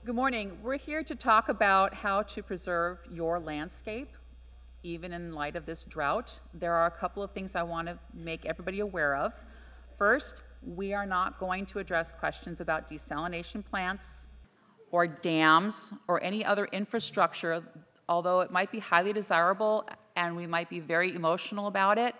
Good morning. We're here to talk about how to preserve your landscape, even in light of this drought. There are a couple of things I want to make everybody aware of. First, we are not going to address questions about desalination plants or dams or any other infrastructure, although it might be highly desirable and we might be very emotional about it.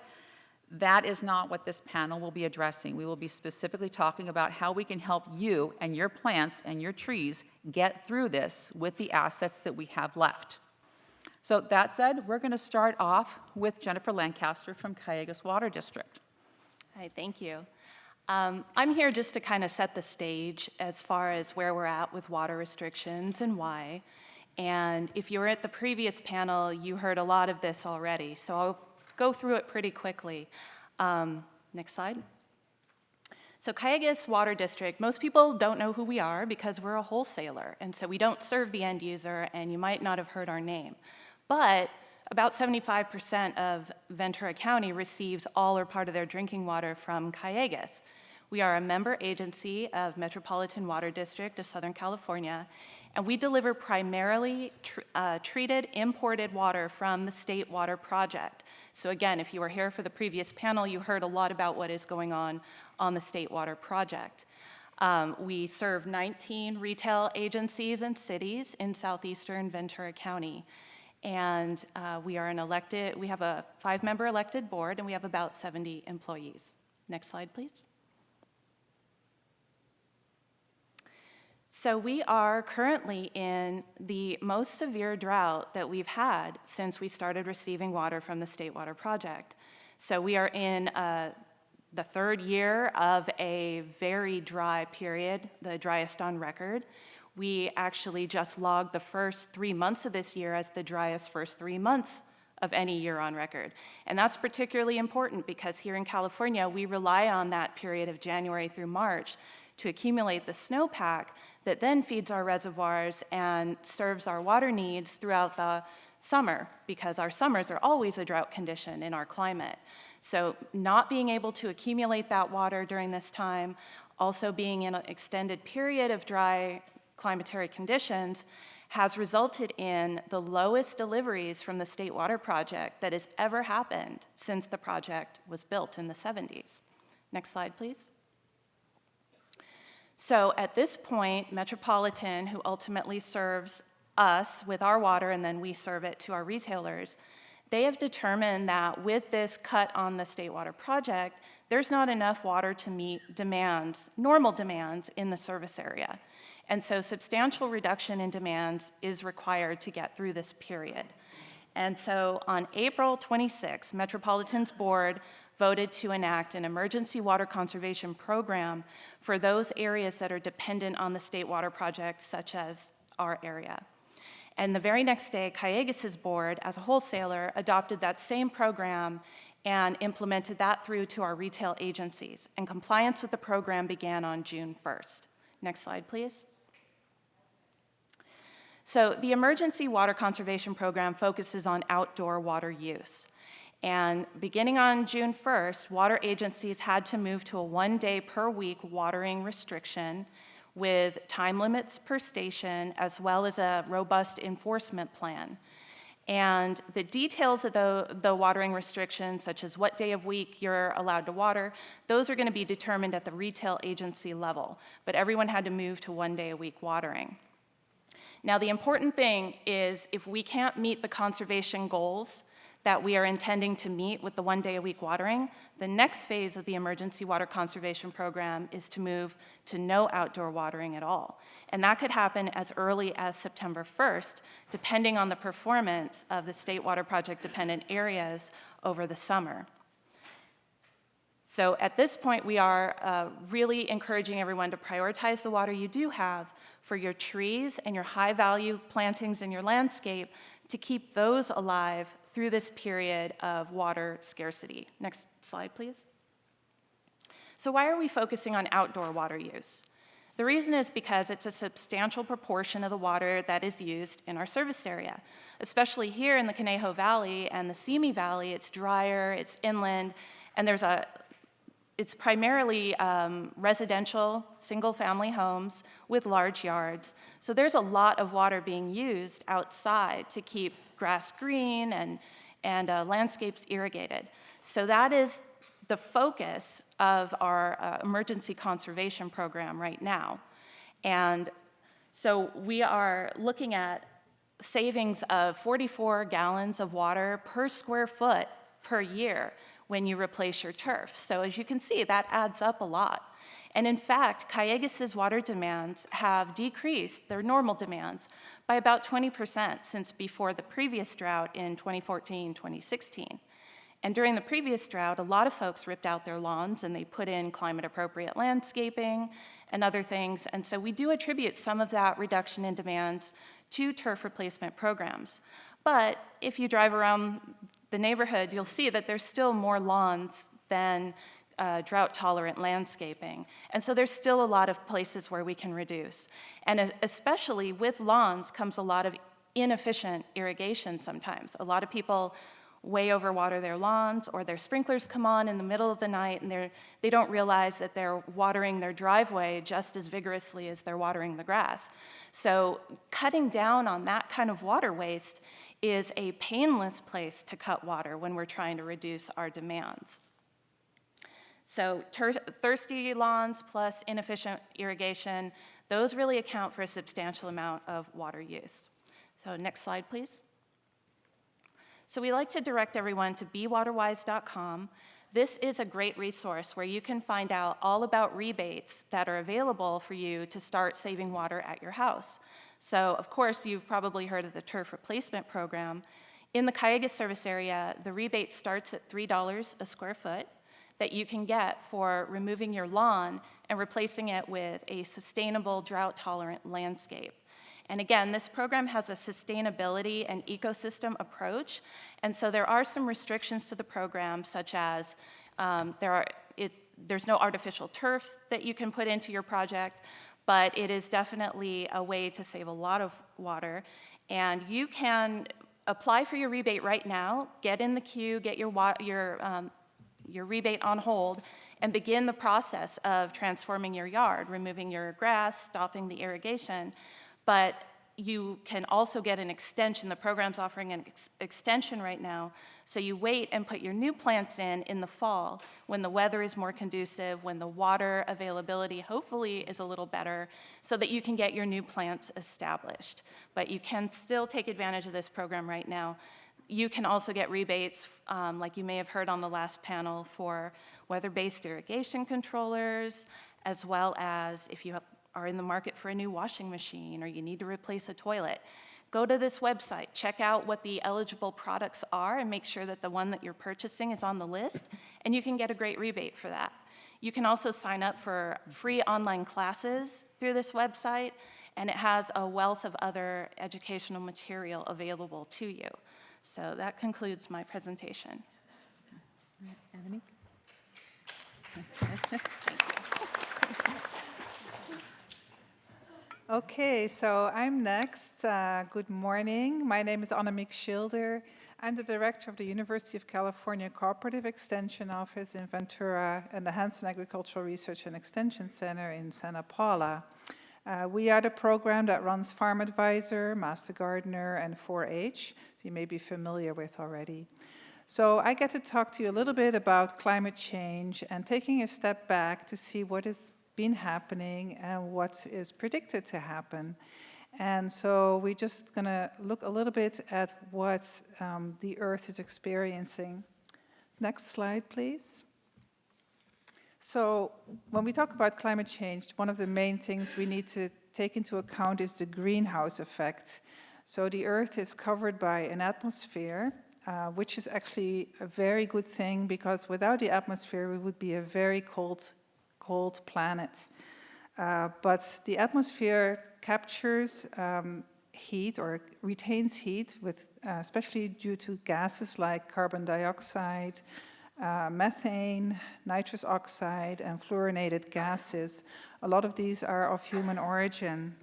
That is not what this panel will be addressing. We will be specifically talking about how we can help you and your plants and your trees get through this with the assets that we have left. So that said, we're going to start off with Jennifer Lancaster from Cayugas Water District. Hi, thank you. I'm here just to kind of set the stage as far as where we're at with water restrictions and why. And if you were at the previous panel, you heard a lot of this already, so I'll go through it pretty quickly. Next slide. So Cayugas Water District, most people don't know who we are because we're a wholesaler, and so we don't serve the end user, and you might not have heard our name. But about 75% of Ventura County receives all or part of their drinking water from Cayugas. We are a member agency of Metropolitan Water District of Southern California, and we deliver primarily treated imported water from the State Water Project. So again, if you were here for the previous panel, you heard a lot about what is going on the State Water Project. We serve 19 retail agencies and cities in southeastern Ventura County. And we have a 5-member elected board, and we have about 70 employees. Next slide, please. So we are currently in the most severe drought that we've had since we started receiving water from the State Water Project. So we are in the 3rd year of a very dry period, the driest on record. We actually just logged the first 3 months of this year as the driest first 3 months of any year on record. And that's particularly important because here in California, we rely on that period of January through March to accumulate the snowpack that then feeds our reservoirs and serves our water needs throughout the summer, because our summers are always a drought condition in our climate. So not being able to accumulate that water during this time, also being in an extended period of dry climatary conditions, has resulted in the lowest deliveries from the State Water Project that has ever happened since the project was built in the 70s. Next slide, please. So at this point, Metropolitan, who ultimately serves us with our water and then we serve it to our retailers, they have determined that with this cut on the State Water Project, there's not enough water to meet demands, normal demands in the service area. And so substantial reduction in demands is required to get through this period. And so on April 26, Metropolitan's board voted to enact an emergency water conservation program for those areas that are dependent on the State Water Project, such as our area. And the very next day, Cayugas' board, as a wholesaler, adopted that same program and implemented that through to our retail agencies. And compliance with the program began on June 1st. Next slide, please. So the Emergency Water Conservation Program focuses on outdoor water use. And beginning on June 1st, water agencies had to move to a 1-day per week watering restriction with time limits per station, as well as a robust enforcement plan. And the details of the watering restrictions, such as what day of week you're allowed to water, those are going to be determined at the retail agency level. But everyone had to move to 1 day a week watering. Now, the important thing is if we can't meet the conservation goals that we are intending to meet with the 1 day a week watering, the next phase of the Emergency Water Conservation Program is to move to no outdoor watering at all. And that could happen as early as September 1st, depending on the performance of the State Water Project dependent areas over the summer. So at this point, we are really encouraging everyone to prioritize the water you do have for your trees and your high-value plantings in your landscape to keep those alive through this period of water scarcity. Next slide, please. So why are we focusing on outdoor water use? The reason is because it's a substantial proportion of the water that is used in our service area. Especially here in the Conejo Valley and the Simi Valley, it's drier, it's inland, and it's primarily residential, single-family homes with large yards. So there's a lot of water being used outside to keep grass green and landscapes irrigated. So that is the focus of our emergency conservation program right now. And so we are looking at savings of 44 gallons of water per square foot per year when you replace your turf. So as you can see, that adds up a lot. And in fact, Calleguas's water demands have decreased their normal demands by about 20% since before the previous drought in 2014, 2016. And during the previous drought, a lot of folks ripped out their lawns and they put in climate-appropriate landscaping and other things. And so we do attribute some of that reduction in demands to turf replacement programs. But if you drive around the neighborhood, you'll see that there's still more lawns than drought-tolerant landscaping. And so there's still a lot of places where we can reduce. And especially with lawns comes a lot of inefficient irrigation sometimes. A lot of people way overwater their lawns, or their sprinklers come on in the middle of the night and they don't realize that they're watering their driveway just as vigorously as they're watering the grass. So cutting down on that kind of water waste is a painless place to cut water when we're trying to reduce our demands. So thirsty lawns plus inefficient irrigation, those really account for a substantial amount of water use. So next slide, please. So we like to direct everyone to bewaterwise.com. This is a great resource where you can find out all about rebates that are available for you to start saving water at your house. So of course, you've probably heard of the turf replacement program. In the Calleguas service area, the rebate starts at $3 a square foot that you can get for removing your lawn and replacing it with a sustainable, drought-tolerant landscape. And again, this program has a sustainability and ecosystem approach, and so there are some restrictions to the program, such as there's no artificial turf that you can put into your project, but it is definitely a way to save a lot of water. And you can apply for your rebate right now, get in the queue, get your rebate on hold, and begin the process of transforming your yard, removing your grass, stopping the irrigation. But you can also get an extension. The program's offering an extension right now. So you wait and put your new plants in the fall when the weather is more conducive, when the water availability hopefully is a little better, so that you can get your new plants established. But you can still take advantage of this program right now. You can also get rebates, like you may have heard on the last panel, for weather-based irrigation controllers, as well as if you are in the market for a new washing machine or you need to replace a toilet. Go to this website, check out what the eligible products are, and make sure that the one that you're purchasing is on the list, and you can get a great rebate for that. You can also sign up for free online classes through this website, and it has a wealth of other educational material available to you. So that concludes my presentation. Anthony? Okay, so I'm next. Good morning. My name is Annemiek Schilder. I'm the director of the University of California Cooperative Extension Office in Ventura and the Hansen Agricultural Research and Extension Center in Santa Paula. We are the program that runs Farm Advisor, Master Gardener, and 4-H, you may be familiar with already. So I get to talk to you a little bit about climate change and taking a step back to see what has been happening and what is predicted to happen. And so we're just going to look a little bit at what the Earth is experiencing. Next slide, please. So when we talk about climate change, one of the main things we need to take into account is the greenhouse effect. So the Earth is covered by an atmosphere, which is actually a very good thing, because without the atmosphere we would be a very cold planet. But the atmosphere captures heat or retains heat, with, especially due to gases like carbon dioxide, methane, nitrous oxide, and fluorinated gases. A lot of these are of human origin.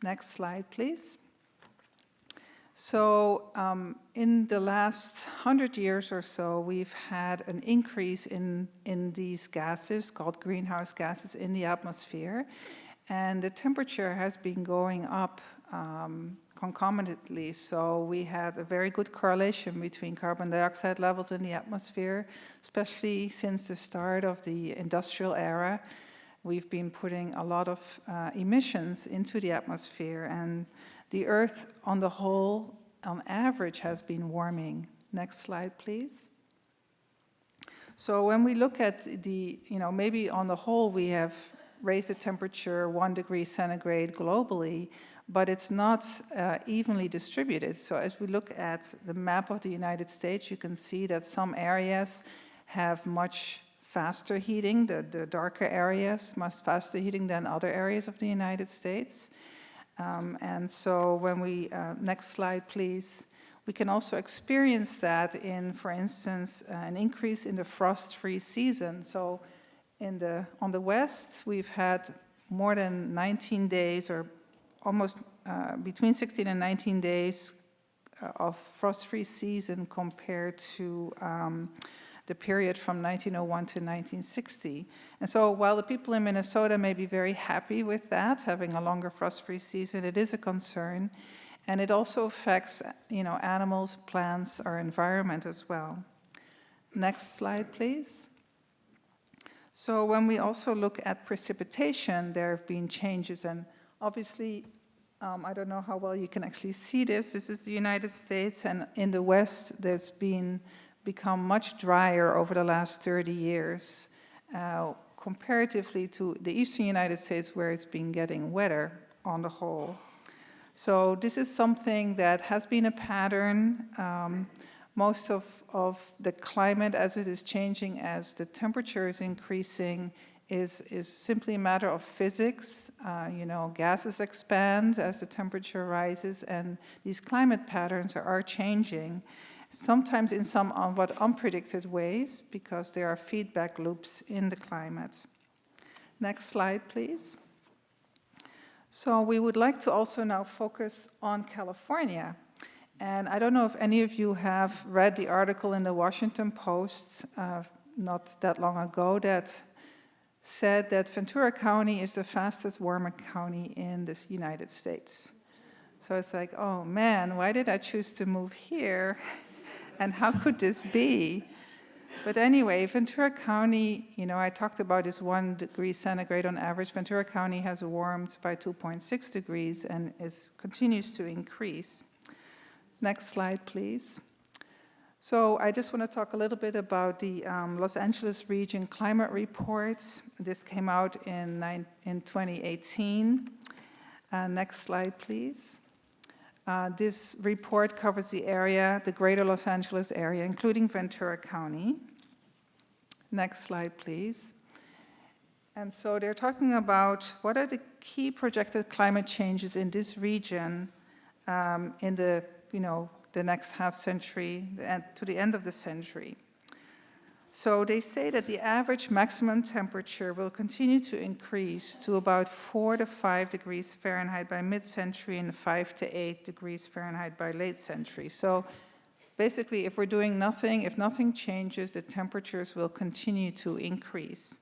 Next slide, please. So in the last 100 years or so, we've had an increase in these gases called greenhouse gases in the atmosphere. And the temperature has been going up concomitantly. So we had a very good correlation between carbon dioxide levels in the atmosphere, especially since the start of the industrial era. We've been putting a lot of emissions into the atmosphere, and the Earth on the whole, on average, has been warming. Next slide, please. So when we look at the, maybe on the whole we have raised the temperature 1 degree centigrade globally, but it's not evenly distributed. So as we look at the map of the United States, you can see that some areas have much faster heating, the darker areas, much faster heating than other areas of the United States. And so when we, next slide please, we can also experience that in, for instance, an increase in the frost-free season. So on the west, we've had more than 19 days, or almost between 16 and 19 days of frost-free season compared to the period from 1901 to 1960. And so while the people in Minnesota may be very happy with that, having a longer frost-free season, it is a concern. And it also affects, animals, plants, our environment as well. Next slide, please. So when we also look at precipitation, there have been changes. And obviously, I don't know how well you can actually see this. This is the United States, and in the West, there's become much drier over the last 30 years, comparatively to the eastern United States, where it's been getting wetter on the whole. So this is something that has been a pattern. Most of the climate, as it is changing, as the temperature is increasing, is simply a matter of physics. Gases expand as the temperature rises, and these climate patterns are changing, sometimes in somewhat unpredicted ways, because there are feedback loops in the climate. Next slide, please. So we would like to also now focus on California. And I don't know if any of you have read the article in the Washington Post not that long ago that said that Ventura County is the fastest warming county in the United States. So it's like, oh man, why did I choose to move here? And how could this be? But anyway, Ventura County, I talked about this 1 degree centigrade on average. Ventura County has warmed by 2.6 degrees and continues to increase. Next slide, please. So I just want to talk a little bit about the Los Angeles Region Climate Report. This came out in 2018. Next slide, please. This report covers the area, the greater Los Angeles area, including Ventura County. Next slide, please. And so they're talking about what are the key projected climate changes in this region in the next half century to the end of the century. So they say that the average maximum temperature will continue to increase to about 4 to 5 degrees Fahrenheit by mid-century and 5 to 8 degrees Fahrenheit by late century. So basically, if we're doing nothing, if nothing changes, the temperatures will continue to increase.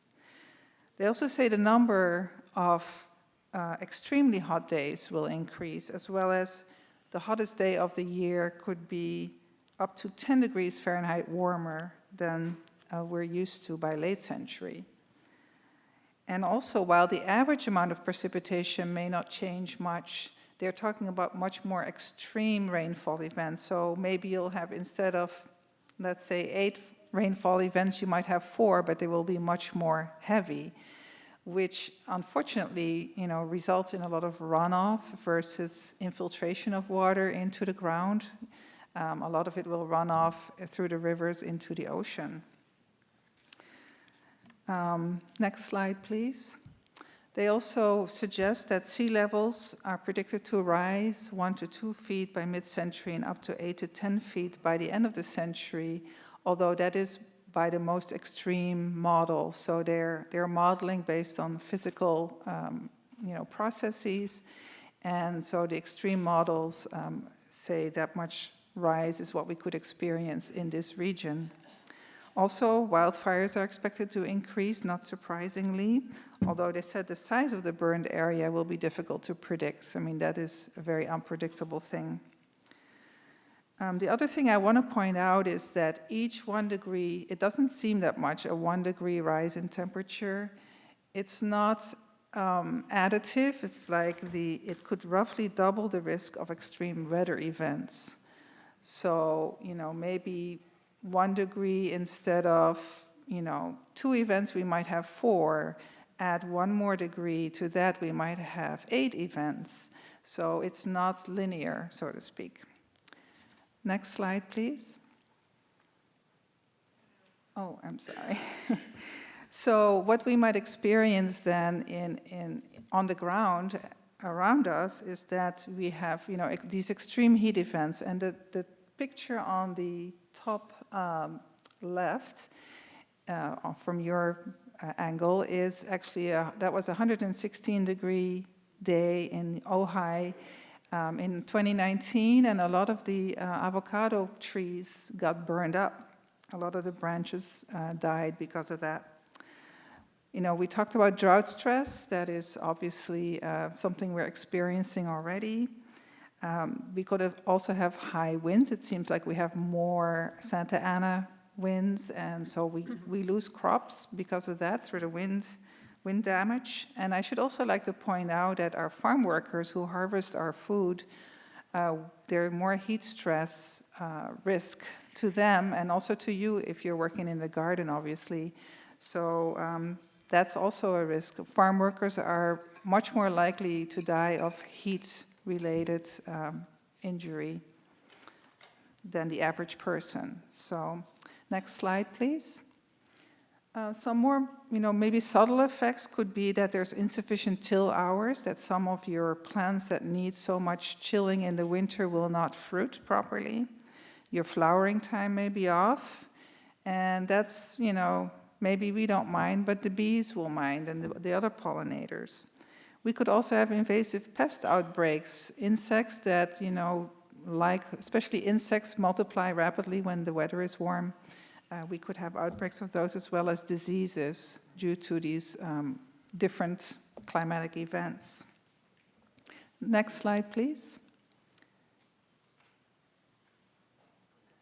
They also say the number of extremely hot days will increase, as well as the hottest day of the year could be up to 10 degrees Fahrenheit warmer than we're used to by late century. And also, while the average amount of precipitation may not change much, they're talking about much more extreme rainfall events. So maybe you'll have, instead of, let's say, 8 rainfall events, you might have 4, but they will be much more heavy, which unfortunately, results in a lot of runoff versus infiltration of water into the ground. A lot of it will run off through the rivers into the ocean. Next slide, please. They also suggest that sea levels are predicted to rise 1 to 2 feet by mid-century and up to 8 to 10 feet by the end of the century, although that is by the most extreme models. So they're modeling based on physical processes, and so the extreme models say that much rise is what we could experience in this region. Also, wildfires are expected to increase, not surprisingly, although they said the size of the burned area will be difficult to predict. I mean, that is a very unpredictable thing. The other thing I want to point out is that each 1 degree, it doesn't seem that much, a 1 degree rise in temperature. It's not additive. It's like it could roughly double the risk of extreme weather events. So, maybe 1 degree instead of, 2 events, we might have 4. Add 1 more degree to that, we might have 8 events. So it's not linear, so to speak. Next slide, please. Oh, I'm sorry. So what we might experience then on the ground around us is that we have, these extreme heat events. And the picture on the top left from your angle is actually, that was a 116-degree day in Ojai in 2019, and a lot of the avocado trees got burned up. A lot of the branches died because of that. We talked about drought stress. That is obviously something we're experiencing already. We could also have high winds. It seems like we have more Santa Ana winds, and so we lose crops because of that through the wind damage. And I should also like to point out that our farm workers who harvest our food, there are more heat stress risk to them and also to you if you're working in the garden, obviously. So that's also a risk. Farm workers are much more likely to die of heat-related injury than the average person. So next slide, please. Some more, maybe subtle effects could be that there's insufficient till hours, that some of your plants that need so much chilling in the winter will not fruit properly. Your flowering time may be off, and that's, maybe we don't mind, but the bees will mind and the other pollinators. We could also have invasive pest outbreaks, insects that, especially insects multiply rapidly when the weather is warm. We could have outbreaks of those as well as diseases due to these different climatic events. Next slide, please.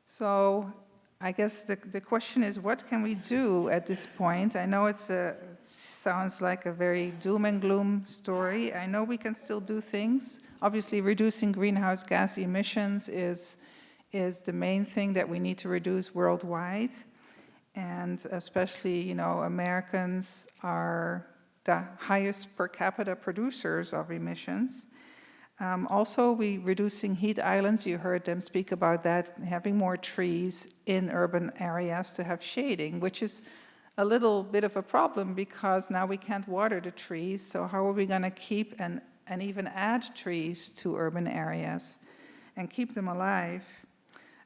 So I guess the question is, what can we do at this point? I know it sounds like a very doom and gloom story. I know we can still do things. Obviously, reducing greenhouse gas emissions is the main thing that we need to reduce worldwide. And especially, Americans are the highest per capita producers of emissions. Also, reducing heat islands, you heard them speak about that, having more trees in urban areas to have shading, which is a little bit of a problem because now we can't water the trees, so how are we going to keep and even add trees to urban areas and keep them alive?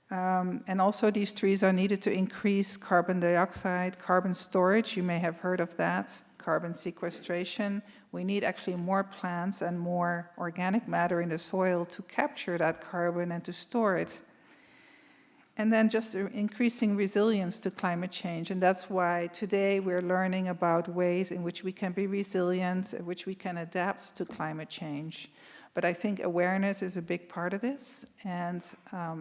And also these trees are needed to increase carbon dioxide, carbon storage, you may have heard of that, carbon sequestration. We need actually more plants and more organic matter in the soil to capture that carbon and to store it. And then just increasing resilience to climate change. And that's why today we're learning about ways in which we can be resilient, in which we can adapt to climate change. But I think awareness is a big part of this, and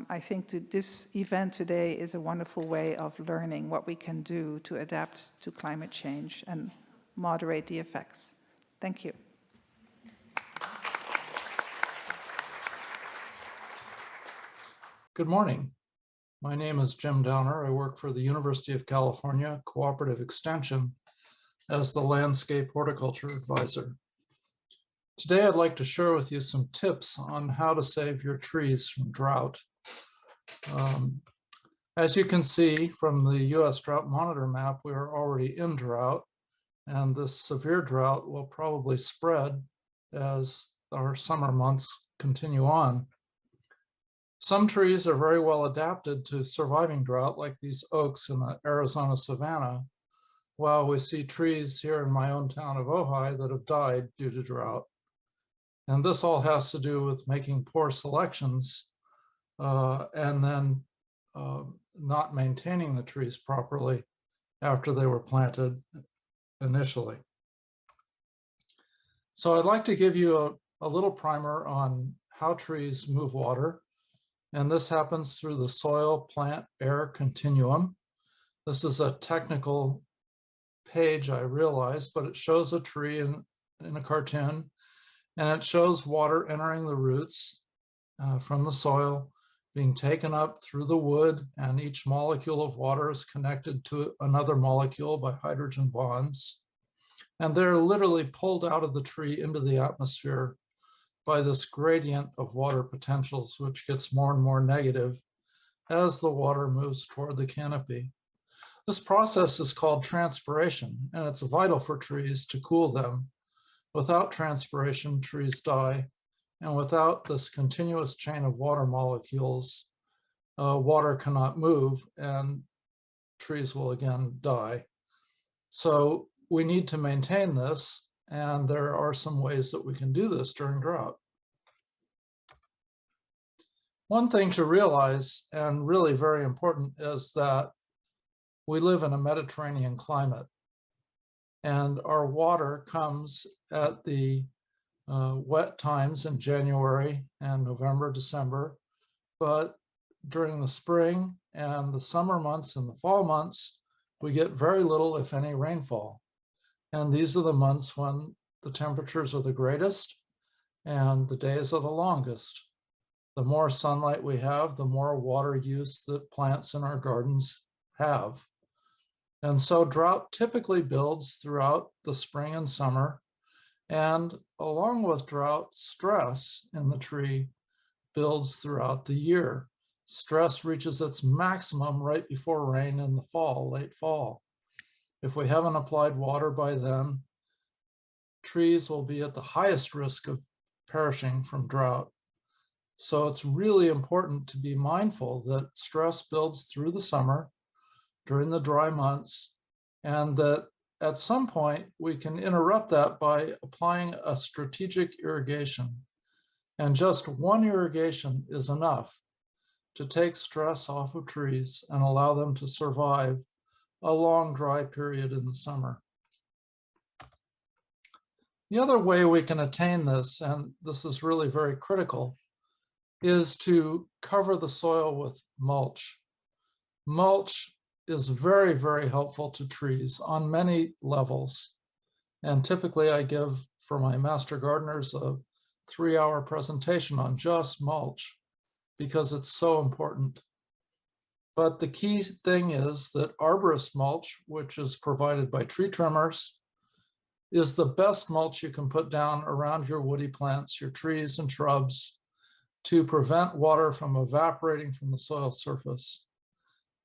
I think this event today is a wonderful way of learning what we can do to adapt to climate change and moderate the effects. Thank you. Good morning. My name is Jim Downer. I work for the University of California Cooperative Extension as the Landscape Horticulture Advisor. Today, I'd like to share with you some tips on how to save your trees from drought. As you can see from the U.S. Drought Monitor map, we are already in drought, and this severe drought will probably spread as our summer months continue on. Some trees are very well adapted to surviving drought, like these oaks in the Arizona savanna, while we see trees here in my own town of Ojai that have died due to drought. And this all has to do with making poor selections and then not maintaining the trees properly after they were planted initially. So I'd like to give you a little primer on how trees move water. And this happens through the soil, plant, air continuum. This is a technical page, I realize, but it shows a tree in a cartoon, and it shows water entering the roots from the soil, being taken up through the wood, and each molecule of water is connected to another molecule by hydrogen bonds. And they're literally pulled out of the tree into the atmosphere by this gradient of water potentials, which gets more and more negative as the water moves toward the canopy. This process is called transpiration, and it's vital for trees to cool them. Without transpiration, trees die. And without this continuous chain of water molecules, water cannot move and trees will again die. So we need to maintain this, and there are some ways that we can do this during drought. One thing to realize, and really very important, is that we live in a Mediterranean climate, and our water comes at the wet times in January and November, December, but during the spring and the summer months and the fall months, we get very little, if any, rainfall. And these are the months when the temperatures are the greatest and the days are the longest. The more sunlight we have, the more water use that plants in our gardens have. And so drought typically builds throughout the spring and summer. And along with drought, stress in the tree builds throughout the year. Stress reaches its maximum right before rain in the fall, late fall. If we haven't applied water by then, trees will be at the highest risk of perishing from drought. So it's really important to be mindful that stress builds through the summer, during the dry months, and that at some point we can interrupt that by applying a strategic irrigation. And just one irrigation is enough to take stress off of trees and allow them to survive a long dry period in the summer. The other way we can attain this, and this is really very critical, is to cover the soil with mulch. Mulch is very, very helpful to trees on many levels. And typically I give, for my master gardeners, a 3-hour presentation on just mulch because it's so important. But the key thing is that arborist mulch, which is provided by tree trimmers, is the best mulch you can put down around your woody plants, your trees and shrubs, to prevent water from evaporating from the soil surface.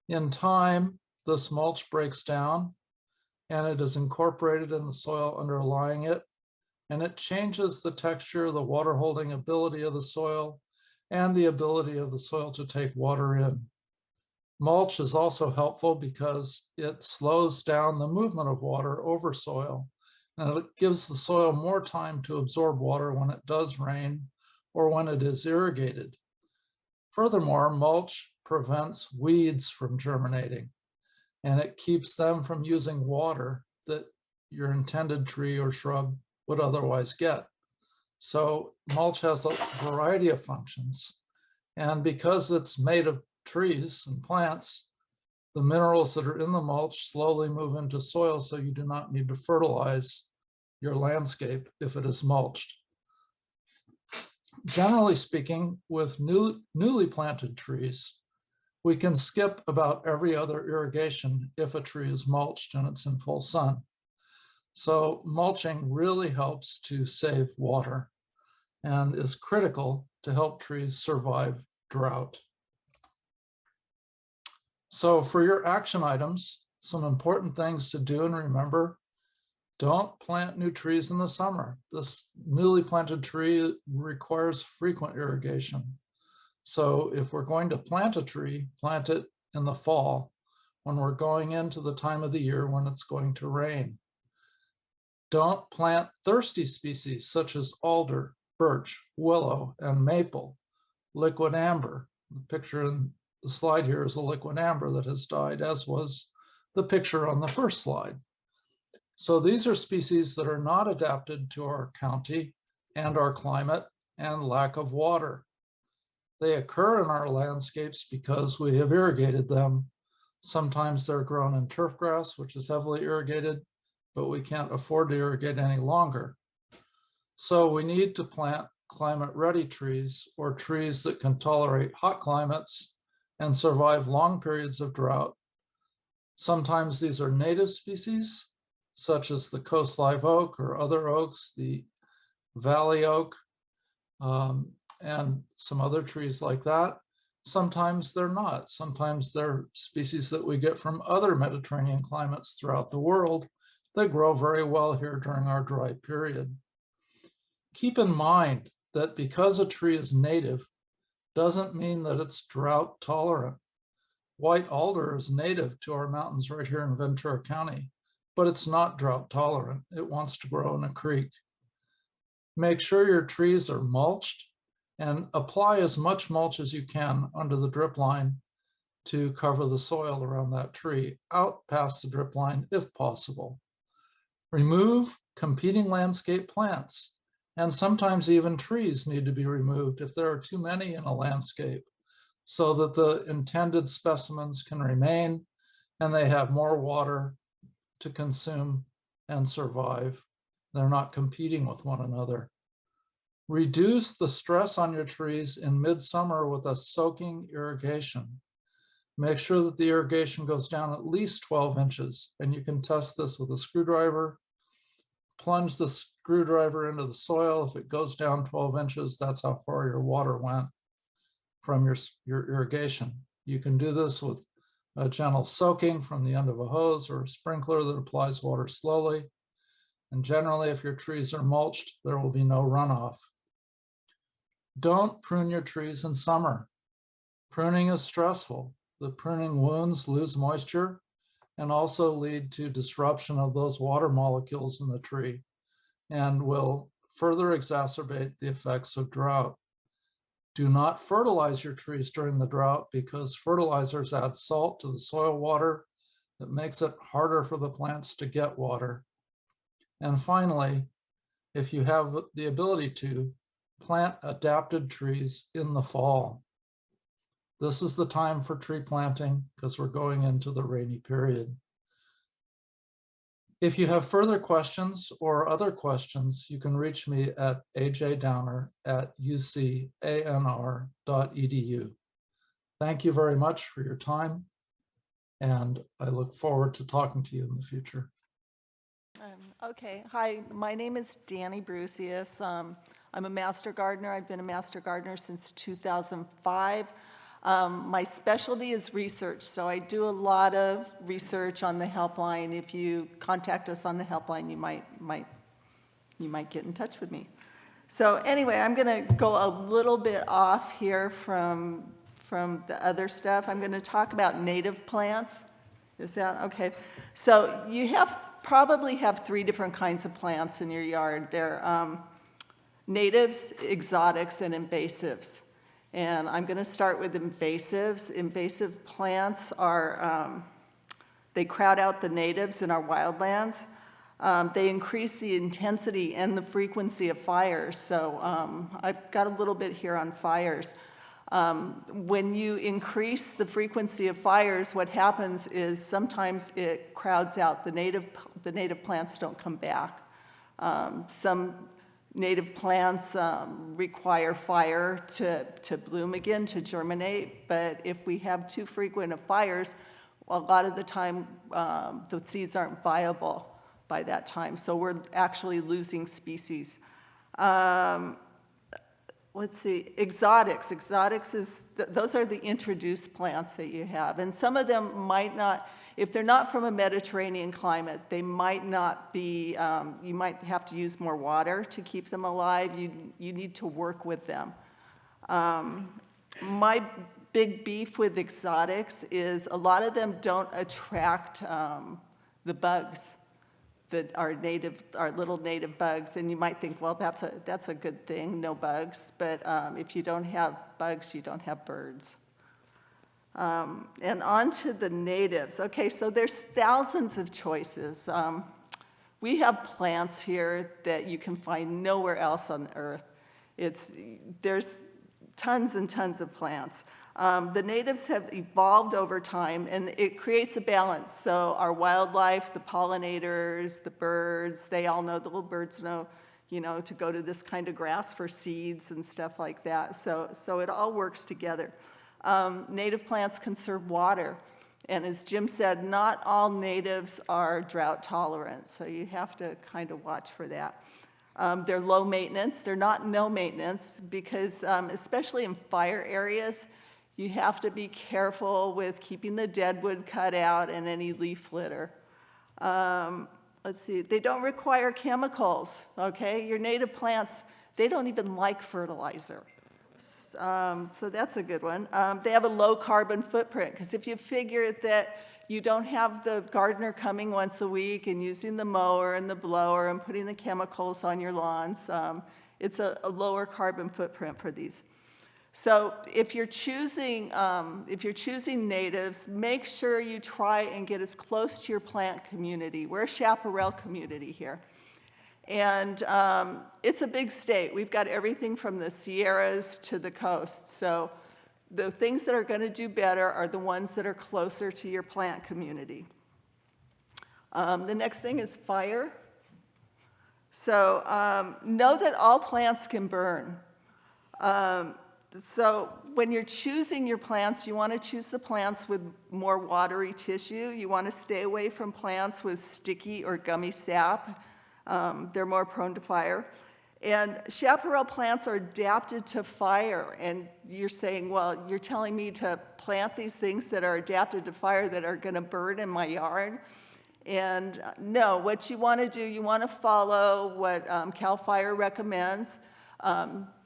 In time, this mulch breaks down and it is incorporated in the soil underlying it, and it changes the texture, the water holding ability of the soil, and the ability of the soil to take water in. Mulch is also helpful because it slows down the movement of water over soil, and it gives the soil more time to absorb water when it does rain or when it is irrigated. Furthermore, mulch prevents weeds from germinating, and it keeps them from using water that your intended tree or shrub would otherwise get. So mulch has a variety of functions, and because it's made of trees and plants, the minerals that are in the mulch slowly move into soil, so you do not need to fertilize your landscape if it is mulched. Generally speaking, with newly planted trees, we can skip about every other irrigation if a tree is mulched and it's in full sun. So mulching really helps to save water and is critical to help trees survive drought. So for your action items, some important things to do and remember: don't plant new trees in the summer. This newly planted tree requires frequent irrigation. So if we're going to plant a tree, plant it in the fall when we're going into the time of the year when it's going to rain. Don't plant thirsty species such as alder, birch, willow, and maple, liquid amber, The picture in the slide here is a liquid amber that has died, as was the picture on the first slide. So these are species that are not adapted to our county and our climate and lack of water. They occur in our landscapes because we have irrigated them. Sometimes they're grown in turf grass, which is heavily irrigated, but we can't afford to irrigate any longer. So we need to plant climate-ready trees, or trees that can tolerate hot climates and survive long periods of drought. Sometimes these are native species, such as the coast live oak or other oaks, the valley oak, and some other trees like that. Sometimes they're not. Sometimes they're species that we get from other Mediterranean climates throughout the world that grow very well here during our dry period. Keep in mind that because a tree is native doesn't mean that it's drought tolerant. White alder is native to our mountains right here in Ventura County, but it's not drought tolerant. It wants to grow in a creek. Make sure your trees are mulched and apply as much mulch as you can under the drip line to cover the soil around that tree, out past the drip line if possible. Remove competing landscape plants, and sometimes even trees need to be removed if there are too many in a landscape, so that the intended specimens can remain and they have more water to consume and survive. They're not competing with one another. Reduce the stress on your trees in midsummer with a soaking irrigation. Make sure that the irrigation goes down at least 12 inches, and you can test this with a screwdriver. Plunge the screwdriver into the soil. If it goes down 12 inches, that's how far your water went from your irrigation. You can do this with a gentle soaking from the end of a hose or a sprinkler that applies water slowly. And generally, if your trees are mulched, there will be no runoff. Don't prune your trees in summer. Pruning is stressful. The pruning wounds lose moisture and also lead to disruption of those water molecules in the tree and will further exacerbate the effects of drought. Do not fertilize your trees during the drought, because fertilizers add salt to the soil water that makes it harder for the plants to get water. And finally, if you have the ability to, plant adapted trees in the fall. This is the time for tree planting because we're going into the rainy period. If you have further questions or other questions, you can reach me at ajdowner@ucanr.edu. Thank you very much for your time, and I look forward to talking to you in the future. Okay, hi, my name is Danny Brucius. I'm a master gardener. I've been a master gardener since 2005. My specialty is research, so I do a lot of research on the helpline. If you contact us on the helpline, you might get in touch with me. So anyway, I'm going to go a little bit off here from the other stuff. I'm going to talk about native plants. Is that okay? So you probably have 3 different kinds of plants in your yard. They're natives, exotics, and invasives. And I'm going to start with invasives. Invasive plants are, they crowd out the natives in our wildlands. They increase the intensity and the frequency of fires. So I've got a little bit here on fires. When you increase the frequency of fires, what happens is sometimes it crowds out the native plants don't come back. Some native plants require fire to bloom again, to germinate, but if we have too frequent of fires, a lot of the time the seeds aren't viable by that time, so we're actually losing species. Let's see, exotics. Exotics those are the introduced plants that you have, and some of them might not, if they're not from a Mediterranean climate, they might not be, you might have to use more water to keep them alive. You need to work with them. My big beef with exotics is a lot of them don't attract the bugs. our little native bugs. And you might think, well, that's a good thing, no bugs. But if you don't have bugs, you don't have birds. And on to the natives. Okay, so there's thousands of choices. We have plants here that you can find nowhere else on earth. There's tons and tons of plants. The natives have evolved over time, and it creates a balance. So our wildlife, the pollinators, the birds, they all know, the little birds know, to go to this kind of grass for seeds and stuff like that. So it all works together. Native plants conserve water. And as Jim said, not all natives are drought tolerant, so you have to kind of watch for that. They're low maintenance. They're not no maintenance because especially in fire areas, you have to be careful with keeping the dead wood cut out and any leaf litter. Let's see, they don't require chemicals, okay? Your native plants, they don't even like fertilizer. So that's a good one. They have a low carbon footprint because if you figure that you don't have the gardener coming once a week and using the mower and the blower and putting the chemicals on your lawns, it's a lower carbon footprint for these. So if you're choosing natives, make sure you try and get as close to your plant community. We're a chaparral community here. And it's a big state. We've got everything from the Sierras to the coast. So the things that are going to do better are the ones that are closer to your plant community. The next thing is fire. So know that all plants can burn. So when you're choosing your plants, you want to choose the plants with more watery tissue. You want to stay away from plants with sticky or gummy sap. They're more prone to fire. And chaparral plants are adapted to fire. And you're saying, well, you're telling me to plant these things that are adapted to fire that are going to burn in my yard? And no, what you want to do, you want to follow what CAL FIRE recommends.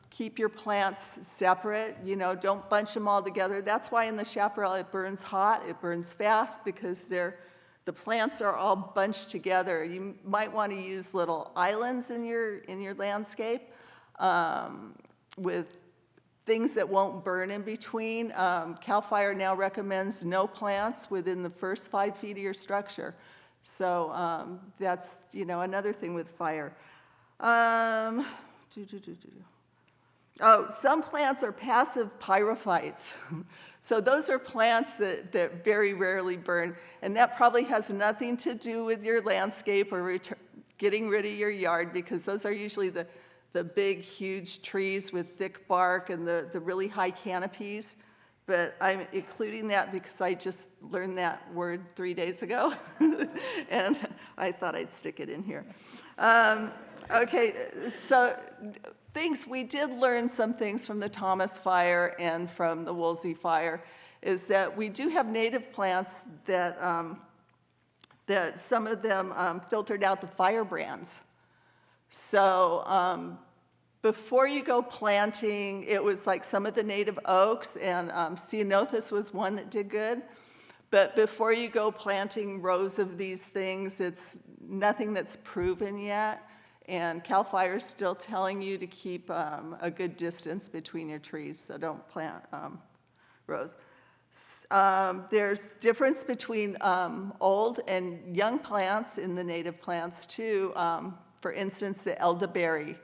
Keep your plants separate, don't bunch them all together. That's why in the chaparral it burns hot, it burns fast, because the plants are all bunched together. You might want to use little islands in your landscape with things that won't burn in between. CAL FIRE now recommends no plants within the first 5 feet of your structure. So that's another thing with fire. Oh, some plants are passive pyrophytes. So those are plants that very rarely burn, and that probably has nothing to do with your landscape or getting rid of your yard, because those are usually the big, huge trees with thick bark and the really high canopies. But I'm including that because I just learned that word 3 days ago, and I thought I'd stick it in here. Okay, so we did learn some things from the Thomas Fire and from the Woolsey Fire, is that we do have native plants that some of them filtered out the firebrands. So before you go planting, it was like some of the native oaks, and ceanothus was one that did good. But before you go planting rows of these things, it's nothing that's proven yet. And CAL FIRE is still telling you to keep a good distance between your trees, so don't plant rows. There's difference between old and young plants in the native plants too. For instance, the elderberry,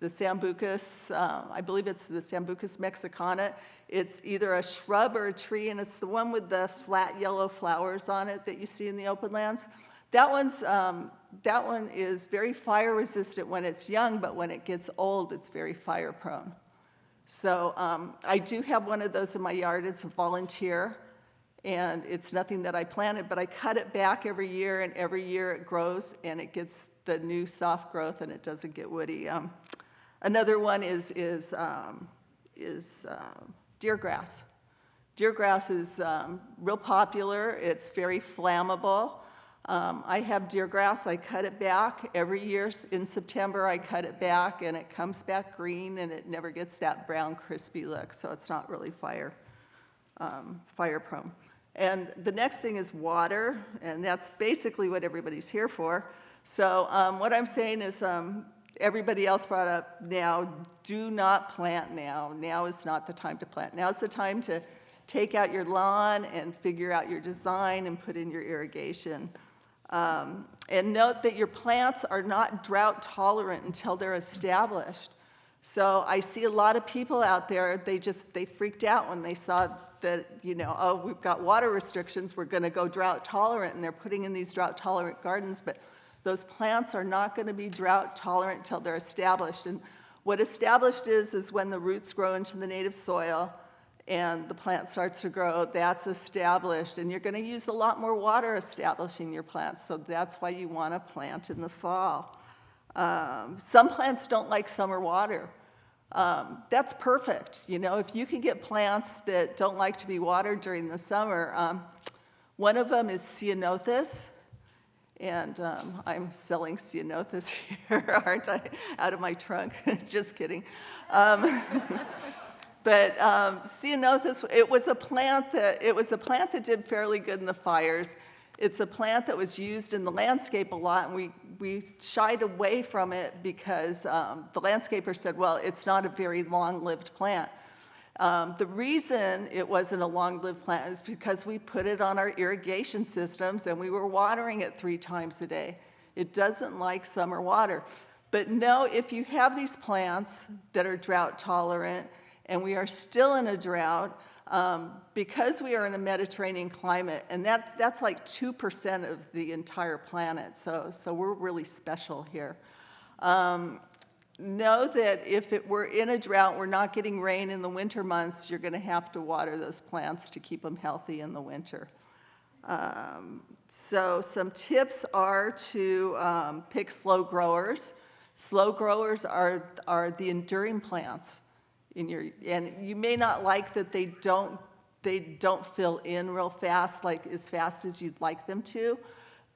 the Sambucus, I believe it's the Sambucus mexicana. It's either a shrub or a tree, and it's the one with the flat yellow flowers on it that you see in the open lands. That one is very fire resistant when it's young, but when it gets old, it's very fire prone. So I do have one of those in my yard. It's a volunteer, and it's nothing that I planted, but I cut it back every year, and every year it grows, and it gets the new soft growth, and it doesn't get woody. Another one is deergrass. Deergrass is real popular. It's very flammable. I have deergrass. I cut it back every year. In September, I cut it back, and it comes back green, and it never gets that brown, crispy look, so it's not really fire prone. And the next thing is water, and that's basically what everybody's here for. So what I'm saying is everybody else brought up now, do not plant now. Now is not the time to plant. Now is the time to take out your lawn and figure out your design and put in your irrigation. And note that your plants are not drought tolerant until they're established. So I see a lot of people out there, they freaked out when they saw that, you know, oh, we've got water restrictions, we're gonna go drought tolerant, and they're putting in these drought tolerant gardens, but those plants are not gonna be drought tolerant until they're established. And what established is when the roots grow into the native soil and the plant starts to grow, that's established. And you're gonna use a lot more water establishing your plants, so that's why you wanna plant in the fall. Some plants don't like summer water. That's perfect. You know, if you can get plants that don't like to be watered during the summer, one of them is ceanothus, and I'm selling ceanothus here, aren't I? Out of my trunk, just kidding. But ceanothus, it was a plant that did fairly good in the fires. It's a plant that was used in the landscape a lot, and we shied away from it because the landscaper said, well, it's not a very long-lived plant. The reason it wasn't a long-lived plant is because we put it on our irrigation systems and we were watering it 3 times a day. It doesn't like summer water. But no, if you have these plants that are drought tolerant, and we are still in a drought, because we are in a Mediterranean climate, and that's like 2% of the entire planet, so we're really special here. Know that if we're in a drought, we're not getting rain in the winter months, you're gonna have to water those plants to keep them healthy in the winter. So some tips are to pick slow growers. Slow growers are the enduring plants. And you may not like that they don't fill in real fast, like as fast as you'd like them to,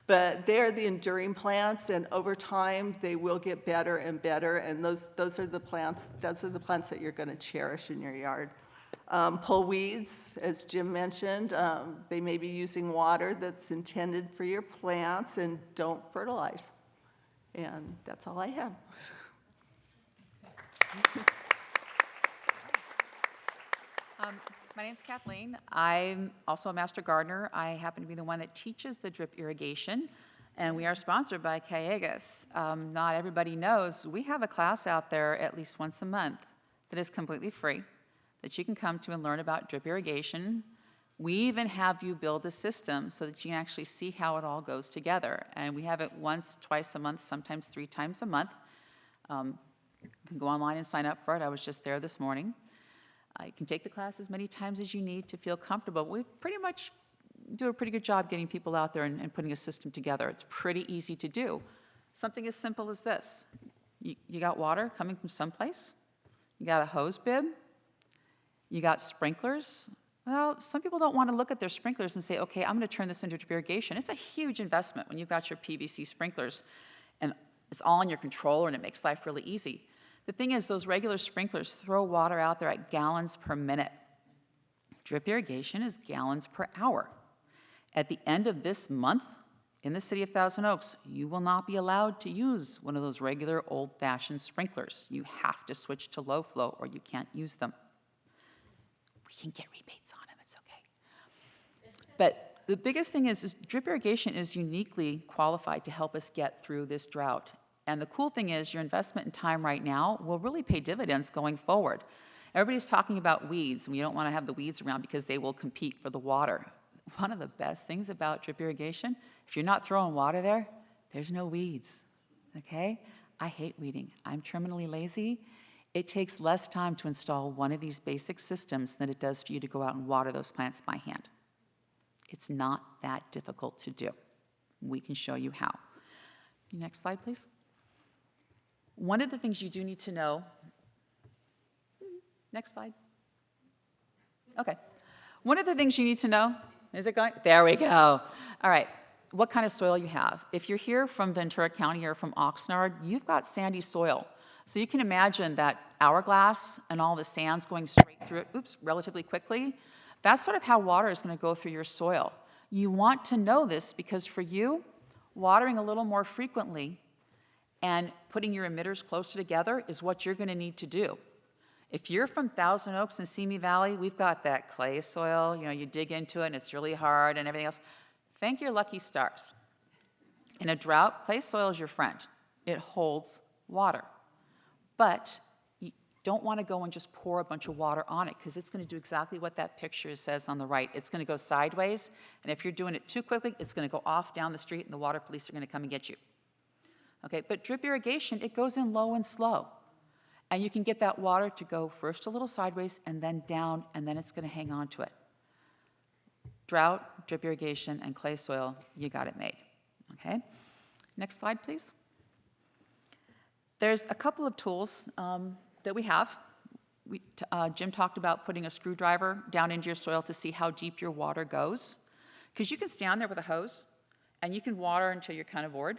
but they're the enduring plants, and over time they will get better and better, and those are the plants that you're going to cherish in your yard. Pull weeds, as Jim mentioned, they may be using water that's intended for your plants, and don't fertilize. And that's all I have. My name's Kathleen. I'm also a master gardener. I happen to be the one that teaches the drip irrigation, and we are sponsored by Callegas. Not everybody knows we have a class out there at least once a month that is completely free, that you can come to and learn about drip irrigation. We even have you build a system so that you can actually see how it all goes together. And we have it once, twice a month, sometimes 3 times a month. You can go online and sign up for it. I was just there this morning. You can take the class as many times as you need to feel comfortable. We pretty much do a pretty good job getting people out there and putting a system together. It's pretty easy to do. Something as simple as this. You got water coming from someplace. You got a hose bib. You got sprinklers. Well, some people don't want to look at their sprinklers and say, okay, I'm going to turn this into drip irrigation. It's a huge investment when you've got your PVC sprinklers and it's all in your controller and it makes life really easy. The thing is, those regular sprinklers throw water out there at gallons per minute. Drip irrigation is gallons per hour. At the end of this month, in the city of Thousand Oaks, you will not be allowed to use one of those regular old-fashioned sprinklers. You have to switch to low flow or you can't use them. We can get rebates on them, it's okay. But the biggest thing is drip irrigation is uniquely qualified to help us get through this drought. And the cool thing is your investment in time right now will really pay dividends going forward. Everybody's talking about weeds, and we don't want to have the weeds around because they will compete for the water. One of the best things about drip irrigation, if you're not throwing water there, there's no weeds, okay? I hate weeding. I'm terminally lazy. It takes less time to install one of these basic systems than it does for you to go out and water those plants by hand. It's not that difficult to do. We can show you how. Next slide, please. One of the things you do need to know, next slide. Okay. One of the things you need to know, is it going? There we go. All right. What kind of soil you have. If you're here from Ventura County or from Oxnard, you've got sandy soil. So you can imagine that hourglass and all the sands going straight through it, relatively quickly. That's sort of how water is going to go through your soil. You want to know this because for you, Watering a little more frequently and putting your emitters closer together is what you're going to need to do. If you're from Thousand Oaks and Simi Valley, we've got that clay soil, you know, you dig into it and it's really hard and everything else. Thank your lucky stars. In a drought, clay soil is your friend. It holds water. But you don't want to go and just pour a bunch of water on it because it's going to do exactly what that picture says on the right. It's going to go sideways, and if you're doing it too quickly, it's going to go off down the street and the water police are going to come and get you. Okay, but drip irrigation, it goes in low and slow. And you can get that water to go first a little sideways and then down, and then it's going to hang on to it. Drought, drip irrigation, and clay soil, you got it made. Okay, next slide, please. There's a couple of tools that we have. Jim talked about putting a screwdriver down into your soil to see how deep your water goes. Because you can stand there with a hose, and you can water until you're kind of bored.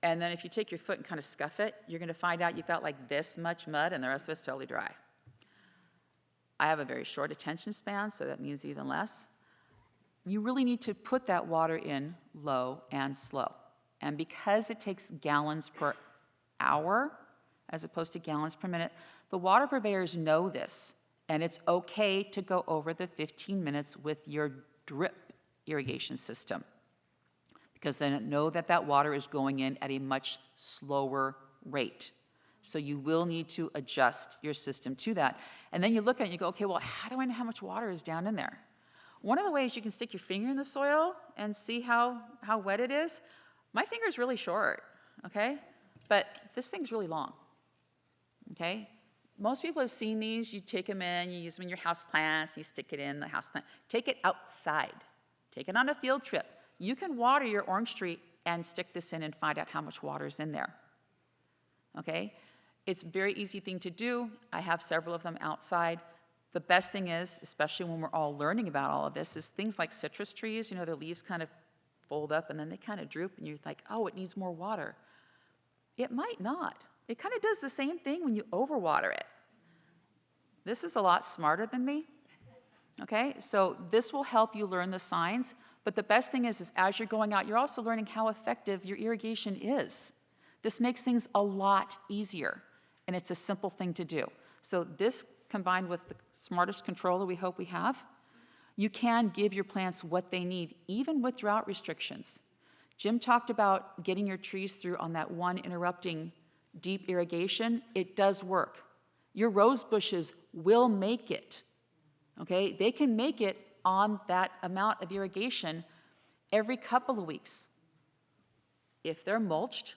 And then if you take your foot and kind of scuff it, you're going to find out you've got like this much mud, and the rest of it's totally dry. I have a very short attention span, so that means even less. You really need to put that water in low and slow. And because it takes gallons per hour as opposed to gallons per minute, the water purveyors know this, and it's okay to go over the 15 minutes with your drip irrigation system because they know that that water is going in at a much slower rate. So you will need to adjust your system to that. And then you look at it and you go, okay, well, how do I know how much water is down in there? One of the ways you can stick your finger in the soil and see how wet it is, my finger's really short, okay? But this thing's really long, okay? Most people have seen these. You take them in, you use them in your house plants, you stick it in the house plant. Take it outside. Take it on a field trip. You can water your orange tree and stick this in and find out how much water is in there, okay? It's a very easy thing to do. I have several of them outside. The best thing is, especially when we're all learning about all of this, is things like citrus trees, you know, their leaves kind of fold up and then they kind of droop and you're like, oh, it needs more water. It might not. It kind of does the same thing when you overwater it. This is a lot smarter than me, okay? So this will help you learn the signs, but the best thing is as you're going out, you're also learning how effective your irrigation is. This makes things a lot easier, and it's a simple thing to do. So this combined with the smartest controller we hope we have, you can give your plants what they need, even with drought restrictions. Jim talked about getting your trees through on that one interrupting deep irrigation. It does work. Your rose bushes will make it, okay? They can make it on that amount of irrigation every couple of weeks. If they're mulched,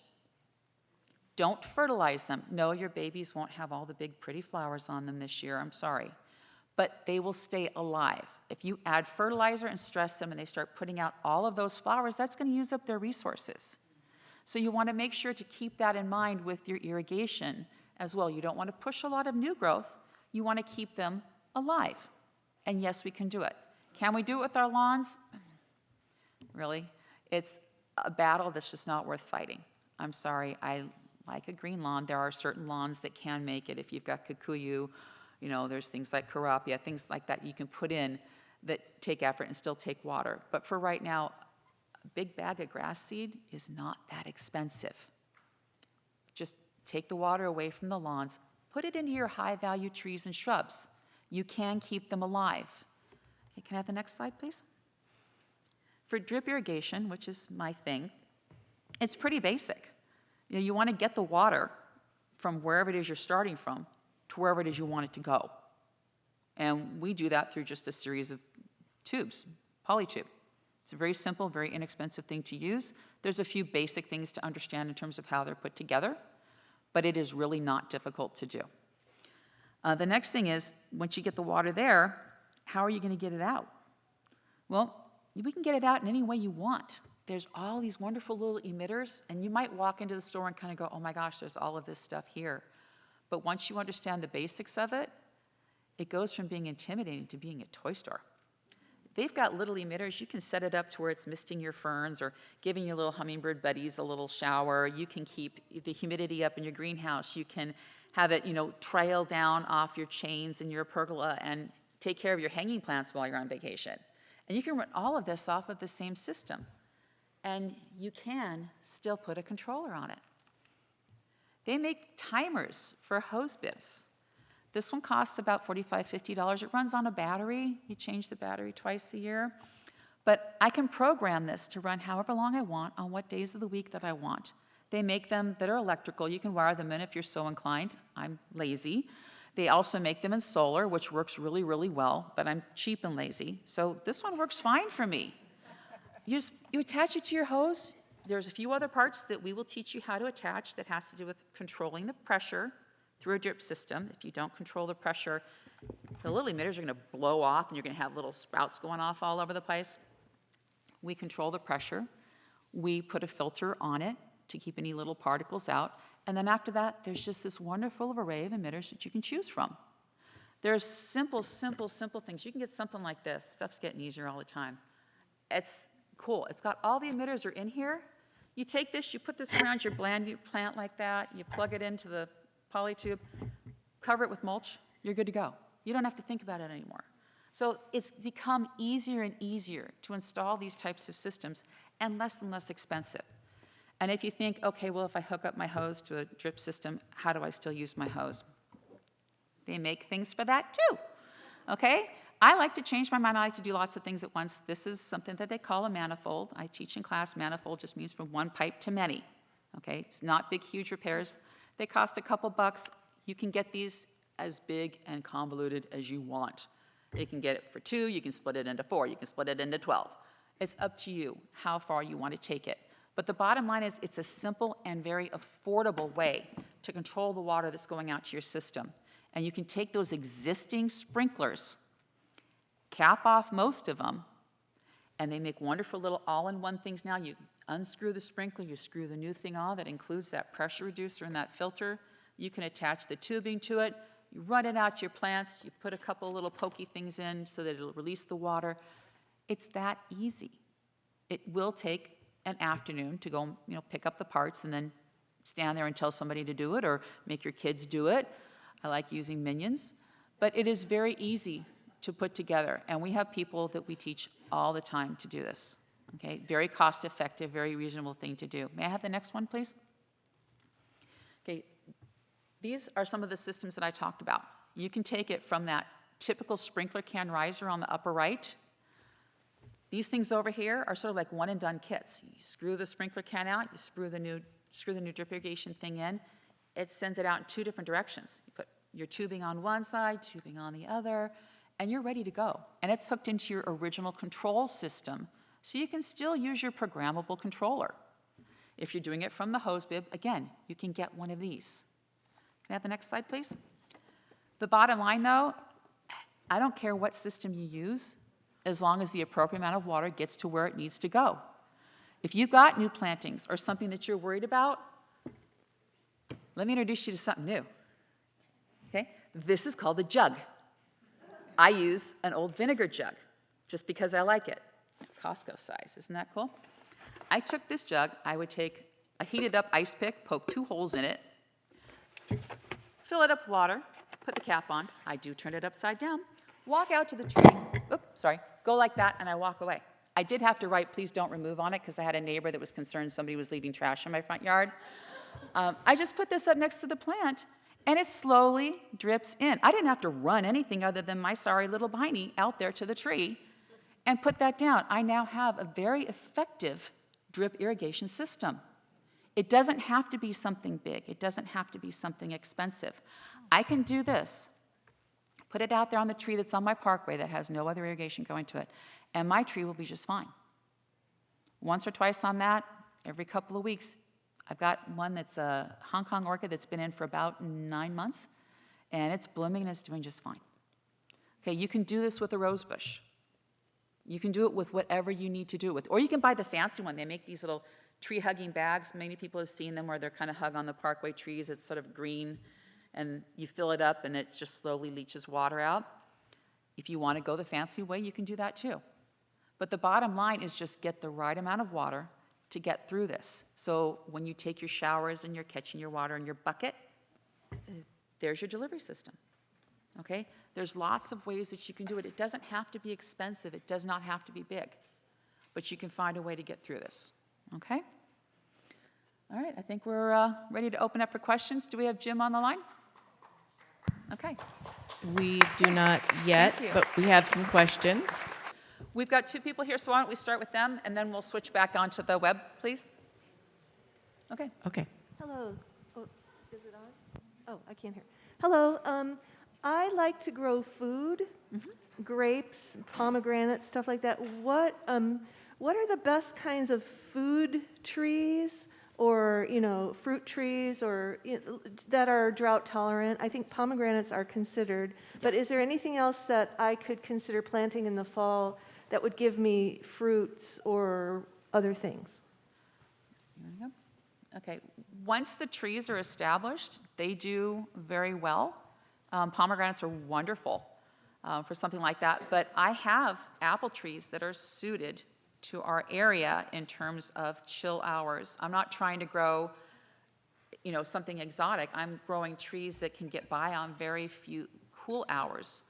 don't fertilize them. No, your babies won't have all the big pretty flowers on them this year, I'm sorry. But they will stay alive. If you add fertilizer and stress them and they start putting out all of those flowers, that's going to use up their resources. So you want to make sure to keep that in mind with your irrigation as well. You don't want to push a lot of new growth. You want to keep them alive. And yes, we can do it. Can we do it with our lawns? Really? It's a battle that's just not worth fighting. I'm sorry, I like a green lawn. There are certain lawns that can make it. If you've got kikuyu, you know, there's things like carapia, things like that you can put in that take effort and still take water. But for right now, a big bag of grass seed is not that expensive. Just take the water away from the lawns, put it into your high-value trees and shrubs. You can keep them alive. Okay, can I have the next slide, please? For drip irrigation, which is my thing, it's pretty basic. You know, you want to get the water from wherever it is you're starting from to wherever it is you want it to go. And we do that through just a series of tubes, polytube. It's a very simple, very inexpensive thing to use. There's a few basic things to understand in terms of how they're put together, but it is really not difficult to do. The next thing is, once you get the water there, how are you going to get it out? Well, we can get it out in any way you want. There's all these wonderful little emitters, and you might walk into the store and kind of go, oh my gosh, there's all of this stuff here. But once you understand the basics of it, it goes from being intimidating to being a toy store. They've got little emitters. You can set it up to where it's misting your ferns or giving your little hummingbird buddies a little shower. You can keep the humidity up in your greenhouse. You can have it, you know, trail down off your chains in your pergola and take care of your hanging plants while you're on vacation. And you can run all of this off of the same system. and you can still put a controller on it. They make timers for hose bibs. This one costs about $45, $50. It runs on a battery. You change the battery twice a year. But I can program this to run however long I want on what days of the week that I want. They make them that are electrical. You can wire them in if you're so inclined. I'm lazy. They also make them in solar, which works really, really well, but I'm cheap and lazy. So this one works fine for me. You attach it to your hose. There's a few other parts that we will teach you how to attach that has to do with controlling the pressure through a drip system. If you don't control the pressure, the little emitters are going to blow off and you're going to have little spouts going off all over the place. We control the pressure. We put a filter on it to keep any little particles out. And then after that, there's just this wonderful array of emitters that you can choose from. There's simple things. You can get something like this. Stuff's getting easier all the time. It's cool. It's got all the emitters are in here. You take this, you put this around your plant like that, you plug it into the polytube, cover it with mulch, you're good to go. You don't have to think about it anymore. So it's become easier and easier to install these types of systems and less expensive. And if you think, okay, well, if I hook up my hose to a drip system, how do I still use my hose? They make things for that too, okay? I like to change my mind. I like to do lots of things at once. This is something that they call a manifold. I teach in class. Manifold just means from one pipe to many, okay? It's not big, huge repairs. They cost a couple bucks. You can get these as big and convoluted as you want. You can get it for 2. You can split it into 4. You can split it into 12. It's up to you how far you want to take it. But the bottom line is it's a simple and very affordable way to control the water that's going out to your system. And you can take those existing sprinklers, cap off most of them, and they make wonderful little all-in-one things now. You unscrew the sprinkler, you screw the new thing on that includes that pressure reducer and that filter. You can attach the tubing to it. You run it out to your plants. You put a couple little pokey things in so that it'll release the water. It's that easy. It will take an afternoon to go, pick up the parts and then stand there and tell somebody to do it or make your kids do it. I like using minions, but it is very easy to put together, and we have people that we teach all the time to do this, okay? Very cost-effective, very reasonable thing to do. May I have the next one, please? Okay, these are some of the systems that I talked about. You can take it from that typical sprinkler can riser on the upper right. These things over here are sort of like one-and-done kits. You screw the sprinkler can out, you screw the new drip irrigation thing in. It sends it out in 2 different directions. You put your tubing on one side, tubing on the other, and you're ready to go. And it's hooked into your original control system, so you can still use your programmable controller. If you're doing it from the hose bib, again, you can get one of these. Can I have the next slide, please? The bottom line, though, I don't care what system you use, as long as the appropriate amount of water gets to where it needs to go. If you've got new plantings or something that you're worried about, let me introduce you to something new, okay? This is called a jug. I use an old vinegar jug, just because I like it. Costco size, isn't that cool? I took this jug, I would take a heated up ice pick, poke 2 holes in it, fill it up with water, put the cap on, I do turn it upside down, walk out to the tree, go like that, and I walk away. I did have to write, please don't remove on it, because I had a neighbor that was concerned somebody was leaving trash in my front yard. I just put this up next to the plant, and it slowly drips in. I didn't have to run anything other than my sorry little hiney out there to the tree and put that down. I now have a very effective drip irrigation system. It doesn't have to be something big. It doesn't have to be something expensive. I can do this, put it out there on the tree that's on my parkway that has no other irrigation going to it, and my tree will be just fine. Once or twice on that, every couple of weeks. I've got one that's a Hong Kong orchid that's been in for about 9 months, and it's blooming and it's doing just fine. Okay, you can do this with a rose bush. You can do it with whatever you need to do it with. Or you can buy the fancy one. They make these little tree-hugging bags. Many people have seen them where they're kind of hug on the parkway trees. It's sort of green, and you fill it up, and it just slowly leaches water out. If you want to go the fancy way, you can do that too. But the bottom line is just get the right amount of water to get through this. So when you take your showers and you're catching your water in your bucket, there's your delivery system, okay? There's lots of ways that you can do it. It doesn't have to be expensive. It does not have to be big, but you can find a way to get through this. Okay. All right, I think we're ready to open up for questions. Do we have Jim on the line? Okay. We do not yet, Thank you. but we have some questions. We've got 2 people here, so why don't we start with them, and then we'll switch back onto the web, please? Okay. Okay. Hello. Oh, is it on? Oh, I can't hear. Hello. I like to grow food, grapes, pomegranates, stuff like that. What are the best kinds of food trees, or fruit trees, or that are drought tolerant? I think pomegranates are considered. But is there anything else that I could consider planting in the fall that would give me fruits or other things? There we go. Okay, once the trees are established, they do very well. Pomegranates are wonderful for something like that, but I have apple trees that are suited to our area in terms of chill hours. I'm not trying to grow, something exotic. I'm growing trees that can get by on very few cool hours.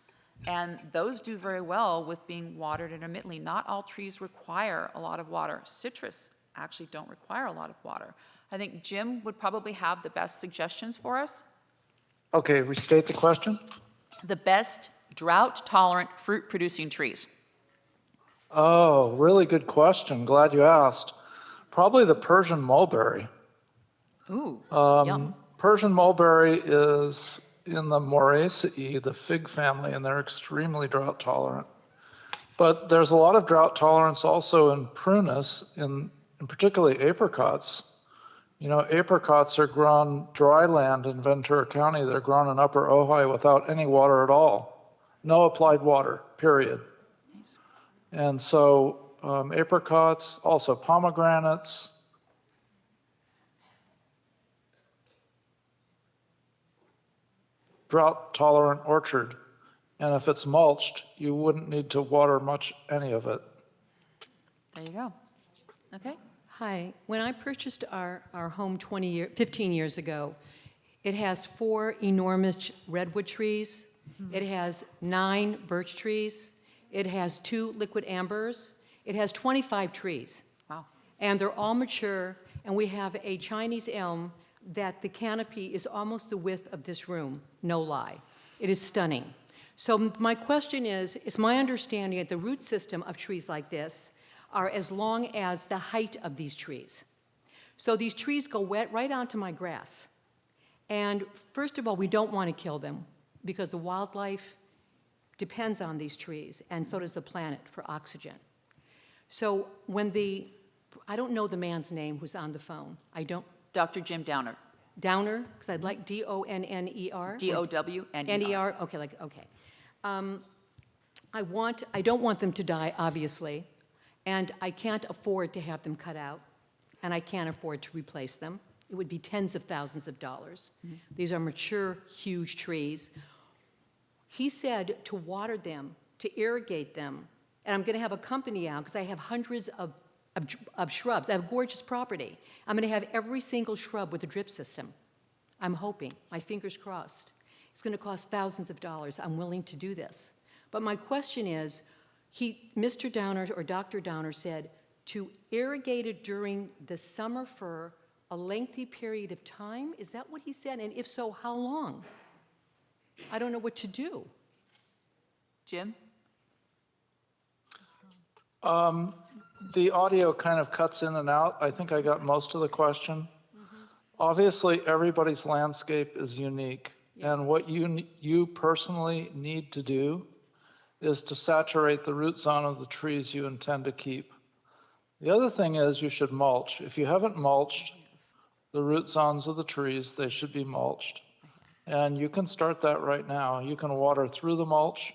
And those do very well with being watered intermittently. Not all trees require a lot of water. Citrus actually don't require a lot of water. I think Jim would probably have the best suggestions for us. Okay, restate the question. The best drought-tolerant fruit-producing trees. Oh, really good question. Glad you asked. Probably the Persian mulberry. Ooh, yum. Persian mulberry is in the Moraceae, the fig family, and they're extremely drought tolerant. But there's a lot of drought tolerance also in prunus, in particularly apricots. Apricots are grown dry land in Ventura County. They're grown in Upper Ojai without any water at all. No applied water, period. Nice. And so apricots, also pomegranates. Drought tolerant orchard. And if it's mulched, you wouldn't need to water much any of it. There you go. Okay. Hi. When I purchased our home 15 years ago, it has 4 enormous redwood trees. It has 9 birch trees. It has 2 liquid ambers. It has 25 trees. Wow. And they're all mature, and we have a Chinese elm that the canopy is almost the width of this room, no lie. It is stunning. So my question is, it's my understanding that the root system of trees like this are as long as the height of these trees. So these trees go right onto my grass. And first of all, we don't want to kill them because the wildlife depends on these trees, and so does the planet for oxygen. So I don't know the man's name who's on the phone. I don't. Dr. Jim Downer. Downer, because I'd like D-O-N-N-E-R. D-O-W-N-E-R. N-E-R, okay. I don't want them to die, obviously, and I can't afford to have them cut out, and I can't afford to replace them. It would be tens of thousands of dollars. These are mature, huge trees. He said to water them, to irrigate them, and I'm going to have a company out because I have hundreds of shrubs. I have gorgeous property. I'm going to have every single shrub with a drip system. I'm hoping, my fingers crossed. It's going to cost thousands of dollars. I'm willing to do this. But my question is, Mr. Downer or Dr. Downer said to irrigate it during the summer for a lengthy period of time? Is that what he said? And if so, how long? I don't know what to do. Jim? The audio kind of cuts in and out. I think I got most of the question. Obviously, everybody's landscape is unique. Yes. And what you personally need to do is to saturate the root zone of the trees you intend to keep. The other thing is you should mulch. If you haven't mulched the root zones of the trees, they should be mulched. And you can start that right now. You can water through the mulch,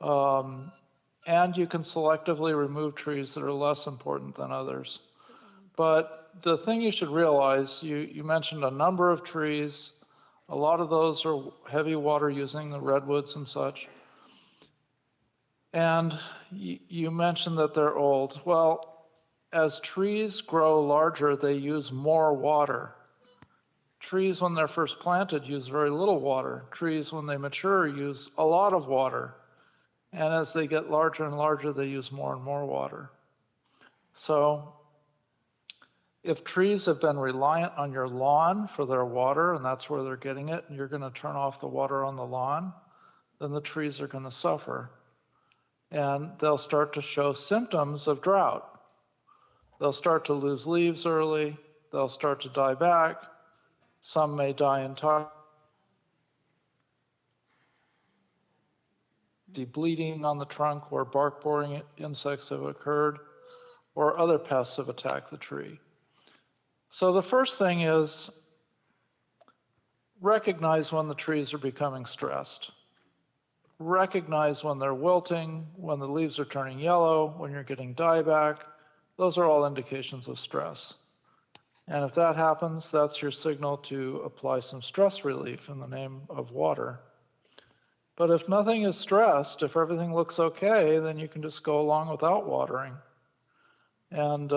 and you can selectively remove trees that are less important than others. But the thing you should realize, you mentioned a number of trees. A lot of those are heavy water using, the redwoods and such. And you mentioned that they're old. Well, as trees grow larger, they use more water. Trees, when they're first planted, use very little water. Trees, when they mature, use a lot of water. And as they get larger and larger, they use more and more water. So If trees have been reliant on your lawn for their water, and that's where they're getting it, and you're going to turn off the water on the lawn, then the trees are going to suffer. And they'll start to show symptoms of drought. They'll start to lose leaves early. They'll start to die back. Some may die entirely. Bleeding on the trunk where bark boring insects have occurred, or other pests have attacked the tree. So the first thing is recognize when the trees are becoming stressed. Recognize when they're wilting, when the leaves are turning yellow, when you're getting dieback. Those are all indications of stress. And if that happens, that's your signal to apply some stress relief in the name of water. But if nothing is stressed, if everything looks okay, then you can just go along without watering. And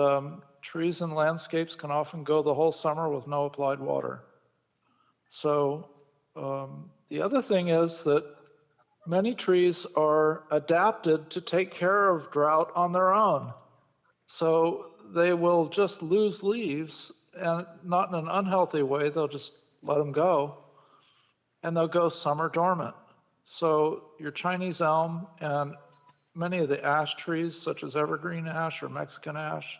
trees and landscapes can often go the whole summer with no applied water. So the other thing is that many trees are adapted to take care of drought on their own. So they will just lose leaves, and not in an unhealthy way, they'll just let them go, and they'll go summer dormant. So your Chinese elm and many of the ash trees, such as evergreen ash or Mexican ash,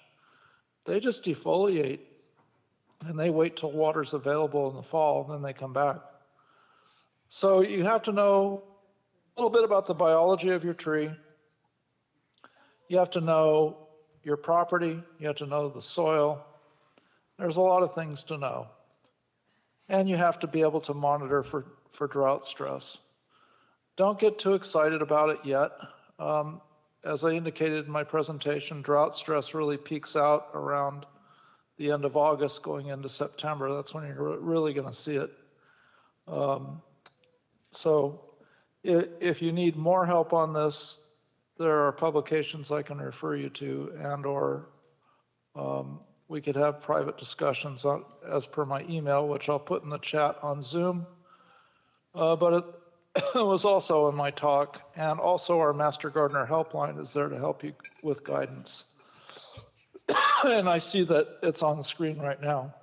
they just defoliate, and they wait till water's available in the fall, and then they come back. So you have to know a little bit about the biology of your tree. You have to know your property. You have to know the soil. There's a lot of things to know. And you have to be able to monitor for drought stress. Don't get too excited about it yet. As I indicated in my presentation, drought stress really peaks out around the end of August going into September. That's when you're really going to see it. So if you need more help on this, there are publications I can refer you to, and or we could have private discussions on, as per my email, which I'll put in the chat on Zoom. But it was also in my talk, and also our Master Gardener helpline is there to help you with guidance. And I see that it's on the screen right now.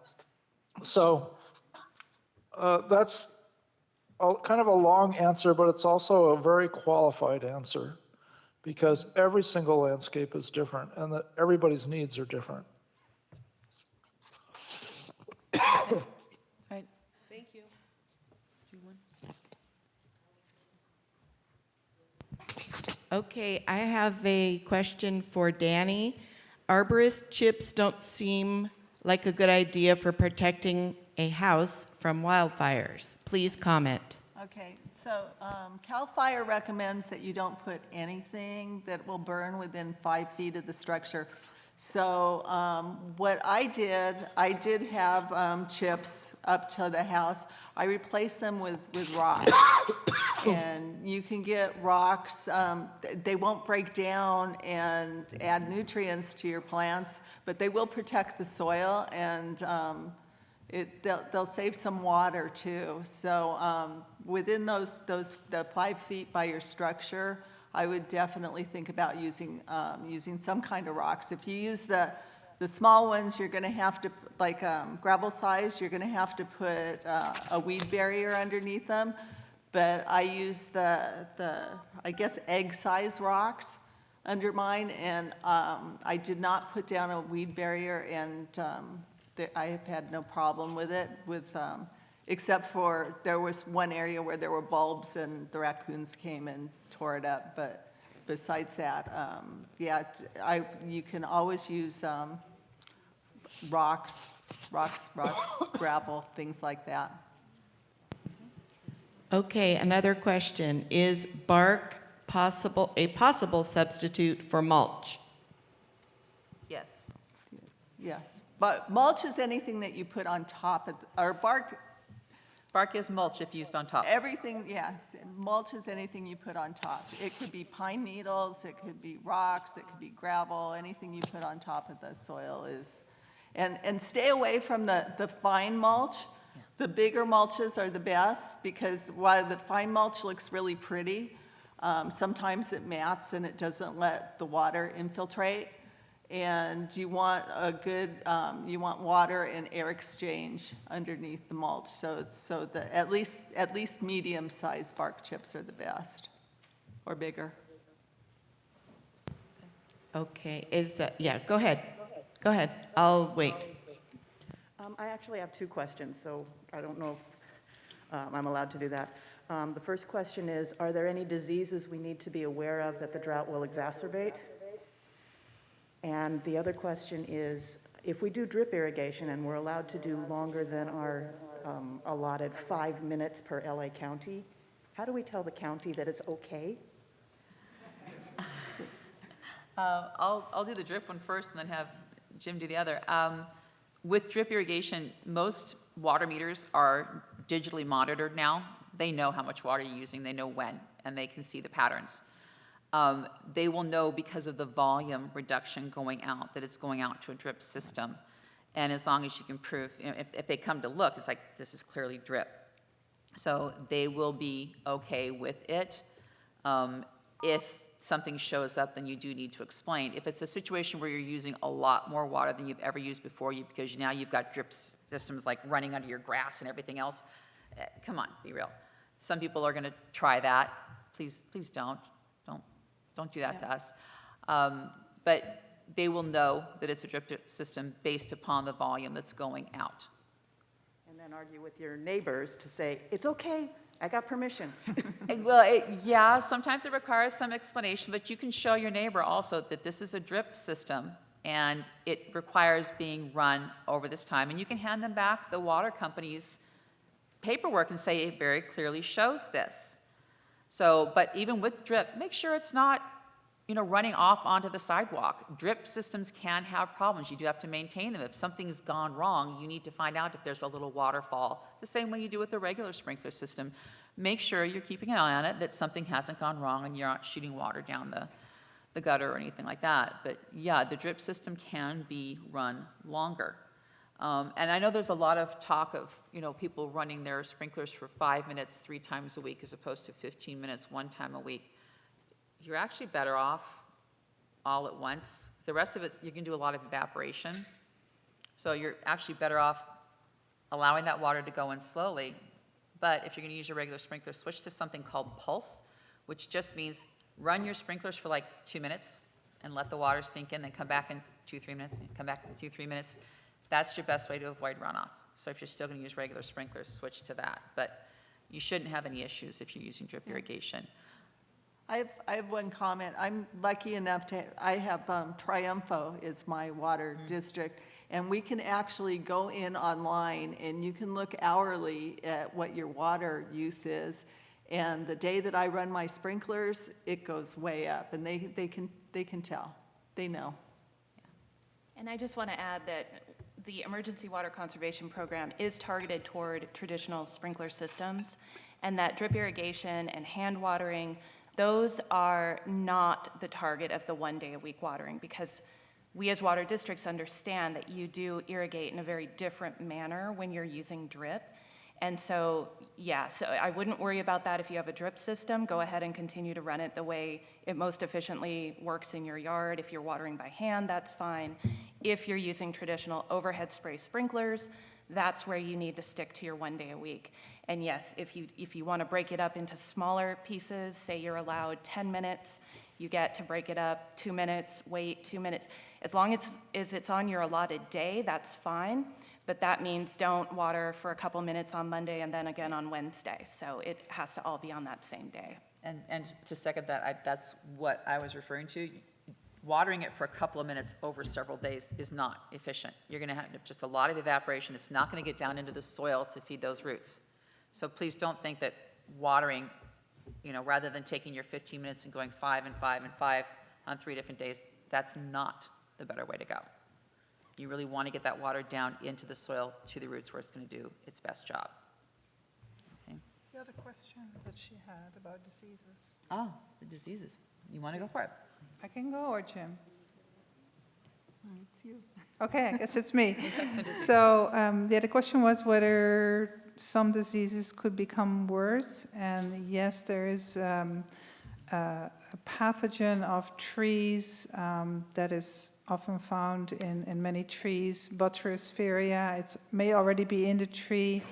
So that's kind of a long answer, but it's also a very qualified answer, because every single landscape is different and that everybody's needs are different. Right. Thank you. Okay, I have a question for Danny. Arborist chips don't seem like a good idea for protecting a house from wildfires. Please comment. Okay, so CAL FIRE recommends that you don't put anything that will burn within 5 feet of the structure. So what I did have chips up to the house. I replaced them with rocks. And you can get rocks, they won't break down and add nutrients to your plants, but they will protect the soil, and they'll save some water too. So within the 5 feet by your structure, I would definitely think about using some kind of rocks. If you use the small ones, you're going to have to, like gravel size, you're going to have to put a weed barrier underneath them. But I use I guess, egg-size rocks under mine, and I did not put down a weed barrier, and I have had no problem with it, except for there was one area where there were bulbs and the raccoons came and tore it up. But besides that, yeah, you can always use rocks, gravel, things like that. Okay, another question. Is bark a possible substitute for mulch? Yes. Yes, but mulch is anything that you put on top of, or bark, Bark is mulch if used on top. everything, yeah, mulch is anything you put on top. It could be pine needles, it could be rocks, it could be gravel, anything you put on top of the soil is, and stay away from the fine mulch. The bigger mulches are the best, because while the fine mulch looks really pretty, sometimes it mats and it doesn't let the water infiltrate. And you want a good, you want water and air exchange underneath the mulch. So the, at least medium-sized bark chips are the best, or bigger. Okay, yeah, go ahead. Go ahead, I'll wait. I actually have two questions, so I don't know if I'm allowed to do that. The first question is, are there any diseases we need to be aware of that the drought will exacerbate? And the other question is, if we do drip irrigation and we're allowed to do longer than our allotted 5 minutes per LA county, how do we tell the county that it's okay? I'll do the drip one first and then have Jim do the other. With drip irrigation, most water meters are digitally monitored now. They know how much water you're using, they know when, and they can see the patterns. They will know because of the volume reduction going out, that it's going out to a drip system. And as long as you can prove, you know, if they come to look, it's like, this is clearly drip. So they will be okay with it. If something shows up, then you do need to explain. If it's a situation where you're using a lot more water than you've ever used before, because now you've got drip systems like running under your grass and everything else, come on, be real. Some people are going to try that. Please don't do that to us. But they will know that it's a drip system based upon the volume that's going out. And then argue with your neighbors to say, it's okay, I got permission. Well, yeah, sometimes it requires some explanation, but you can show your neighbor also that this is a drip system and it requires being run over this time. And you can hand them back the water company's paperwork and say it very clearly shows this. So, but even with drip, make sure it's not, you know, running off onto the sidewalk. Drip systems can have problems. You do have to maintain them. If something's gone wrong, you need to find out if there's a little waterfall, the same way you do with the regular sprinkler system. Make sure you're keeping an eye on it, that something hasn't gone wrong and you're not shooting water down the gutter or anything like that. But yeah, the drip system can be run longer. And I know there's a lot of talk of, you know, people running their sprinklers for 5 minutes 3 times a week as opposed to 15 minutes 1 time a week. You're actually better off all at once. The rest of it, you can do a lot of evaporation. So you're actually better off allowing that water to go in slowly. But if you're going to use your regular sprinkler, switch to something called pulse, which just means run your sprinklers for like 2 minutes and let the water sink in, then come back in 2-3 minutes, and come back in 2-3 minutes. That's your best way to avoid runoff. So if you're still going to use regular sprinklers, switch to that. But you shouldn't have any issues if you're using drip irrigation. I have one comment. I'm lucky enough to, I have Triumpho is my water district, and we can actually go in online and you can look hourly at what your water use is. And the day that I run my sprinklers, it goes way up, and they can tell. They know. And I just want to add that the Emergency Water Conservation Program is targeted toward traditional sprinkler systems, and that drip irrigation and hand watering, those are not the target of the 1 day a week watering, because we as water districts understand that you do irrigate in a very different manner when you're using drip. And so, yeah, so I wouldn't worry about that if you have a drip system. Go ahead and continue to run it the way it most efficiently works in your yard. If you're watering by hand, that's fine. If you're using traditional overhead spray sprinklers, that's where you need to stick to your 1 day a week. And yes, if you want to break it up into smaller pieces, say you're allowed 10 minutes, you get to break it up 2 minutes, wait 2 minutes. As long as it's on your allotted day, that's fine. But that means don't water for a couple minutes on Monday and then again on Wednesday. So it has to all be on that same day. And to second that, that's what I was referring to. Watering it for a couple of minutes over several days is not efficient. You're going to have just a lot of evaporation. It's not going to get down into the soil to feed those roots. So please don't think that watering, you know, rather than taking your 15 minutes and going 5 and 5 and 5 on 3 different days, that's not the better way to go. You really want to get that water down into the soil to the roots where it's going to do its best job. Okay. The other question that she had about diseases. Oh, the diseases. You want to go for it? I can go, or Jim? Okay, I guess it's me. So the other question was whether some diseases could become worse. And yes, there is a pathogen of trees that is often found in many trees. Botryopsferia, it may already be in the tree,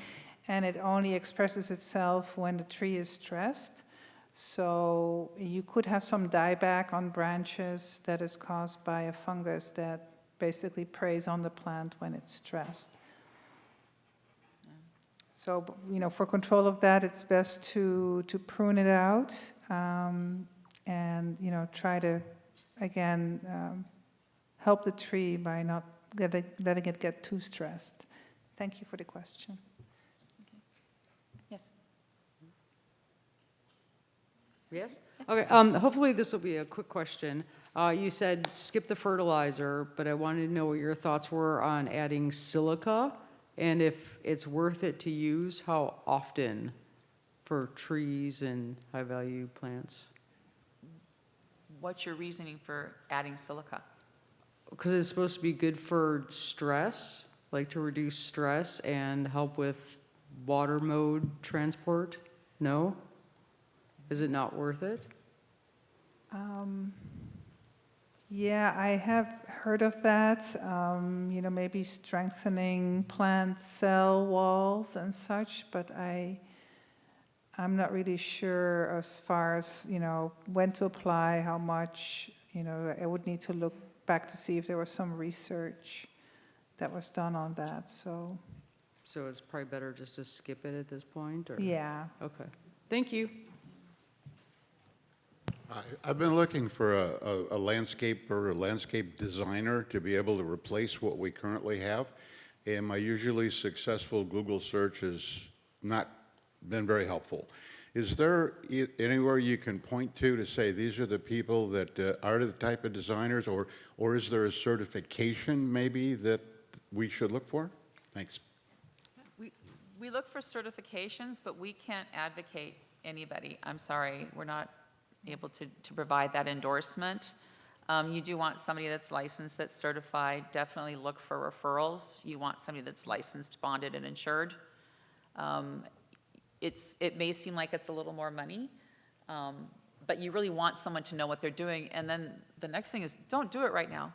and it only expresses itself when the tree is stressed. So you could have some dieback on branches that is caused by a fungus that basically preys on the plant when it's stressed. So, for control of that, it's best to prune it out, and, try to, again, help the tree by not letting it get too stressed. Thank you for the question. Yes. Yes? Okay, hopefully this will be a quick question. You said skip the fertilizer, but I wanted to know what your thoughts were on adding silica, and if it's worth it to use, how often for trees and high-value plants? What's your reasoning for adding silica? Because it's supposed to be good for stress, like to reduce stress and help with water mode transport? No? Is it not worth it? Yeah, I have heard of that. Maybe strengthening plant cell walls and such, but I'm not really sure as far as, when to apply, how much. I would need to look back to see if there was some research that was done on that, so. So it's probably better just to skip it at this point, or? Yeah. Okay, thank you. I've been looking for a landscaper or a landscape designer to be able to replace what we currently have. And my usually successful Google search has not been very helpful. Is there anywhere you can point to say these are the people that are the type of designers, or is there a certification maybe that we should look for? Thanks. We look for certifications, but we can't advocate anybody. I'm sorry, we're not able to provide that endorsement. You do want somebody that's licensed, that's certified. Definitely look for referrals. You want somebody that's licensed, bonded, and insured. It may seem like it's a little more money, but you really want someone to know what they're doing. And then the next thing is, don't do it right now.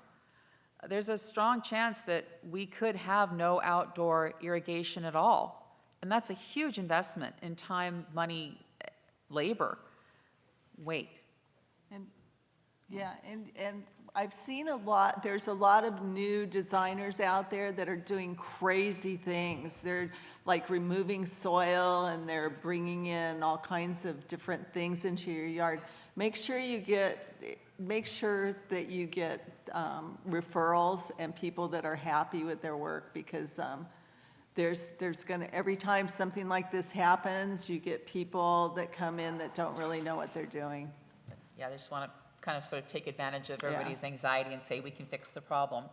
There's a strong chance that we could have no outdoor irrigation at all. And that's a huge investment in time, money, labor. Wait. And, yeah, and I've seen there's a lot of new designers out there that are doing crazy things. They're like removing soil, and they're bringing in all kinds of different things into your yard. Make sure that you get referrals and people that are happy with their work, because there's gonna, every time something like this happens, you get people that come in that don't really know what they're doing. Yeah, they just want to kind of sort of take advantage of everybody's anxiety and say we can fix the problem.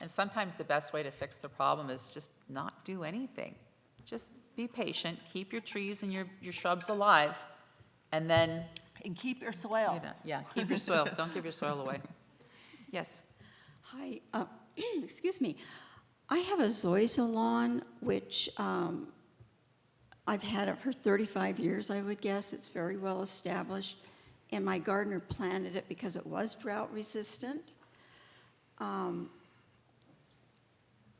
And sometimes the best way to fix the problem is just not do anything. Just be patient, keep your trees and your shrubs alive, and then... And keep your soil. Yeah, keep your soil. Don't give your soil away. Yes? Hi, excuse me. I have a zoysia lawn, which I've had it for 35 years, I would guess. It's very well established. And my gardener planted it because it was drought resistant.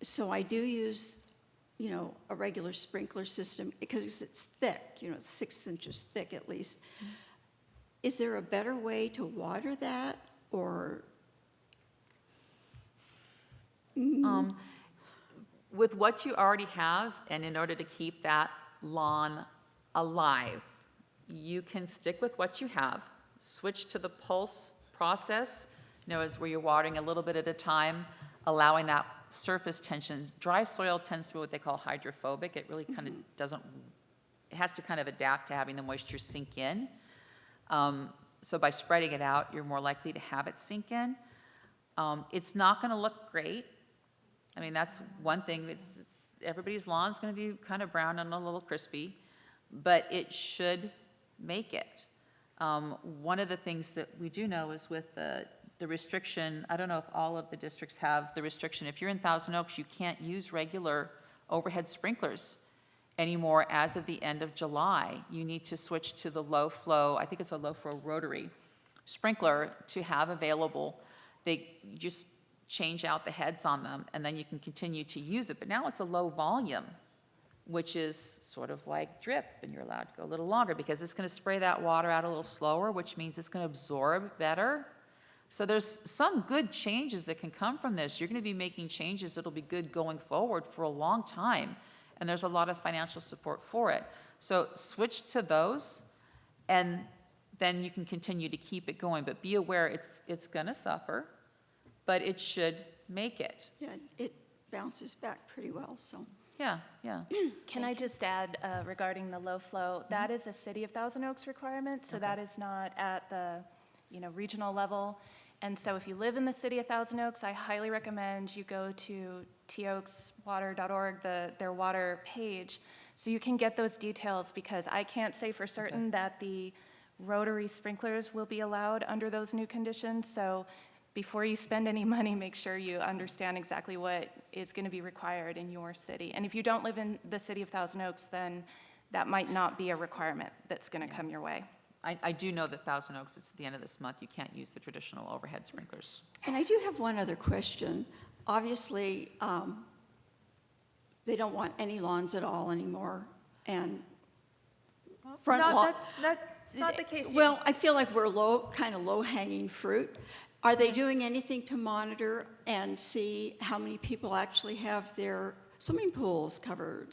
So I do use, a regular sprinkler system because it's thick, it's 6 inches thick at least. Is there a better way to water that, or? With what you already have, and in order to keep that lawn alive, you can stick with what you have, switch to the pulse process, in other words, where you're watering a little bit at a time, allowing that surface tension. Dry soil tends to be what they call hydrophobic. It really kind of doesn't, it has to kind of adapt to having the moisture sink in. So by spreading it out, you're more likely to have it sink in. It's not going to look great. I mean, that's one thing. Everybody's lawn's going to be kind of brown and a little crispy, but it should make it. One of the things that we do know is with the restriction, I don't know if all of the districts have the restriction. If you're in Thousand Oaks, you can't use regular overhead sprinklers anymore as of the end of July. You need to switch to the low flow, I think it's a low flow rotary sprinkler to have available. They just change out the heads on them, and then you can continue to use it. But now it's a low volume, which is sort of like drip, and you're allowed to go a little longer because it's going to spray that water out a little slower, which means it's going to absorb better. So there's some good changes that can come from this. You're going to be making changes that'll be good going forward for a long time, and there's a lot of financial support for it. So switch to those, and then you can continue to keep it going. But be aware it's going to suffer, but it should make it. Yeah, it bounces back pretty well, so. Yeah, yeah. Can I just add regarding the low flow, that is a City of Thousand Oaks requirement, so that is not at the, regional level. And so if you live in the City of Thousand Oaks, I highly recommend you go to toakswater.org, their water page, so you can get those details, because I can't say for certain that the rotary sprinklers will be allowed under those new conditions. So before you spend any money, make sure you understand exactly what is going to be required in your city. And if you don't live in the City of Thousand Oaks, then that might not be a requirement that's going to come your way. I do know that Thousand Oaks, it's the end of this month, you can't use the traditional overhead sprinklers. And I do have one other question. Obviously, they don't want any lawns at all anymore, and front lawn. That's not the case. Well, I feel like we're kind of low-hanging fruit. Are they doing anything to monitor and see how many people actually have their swimming pools covered?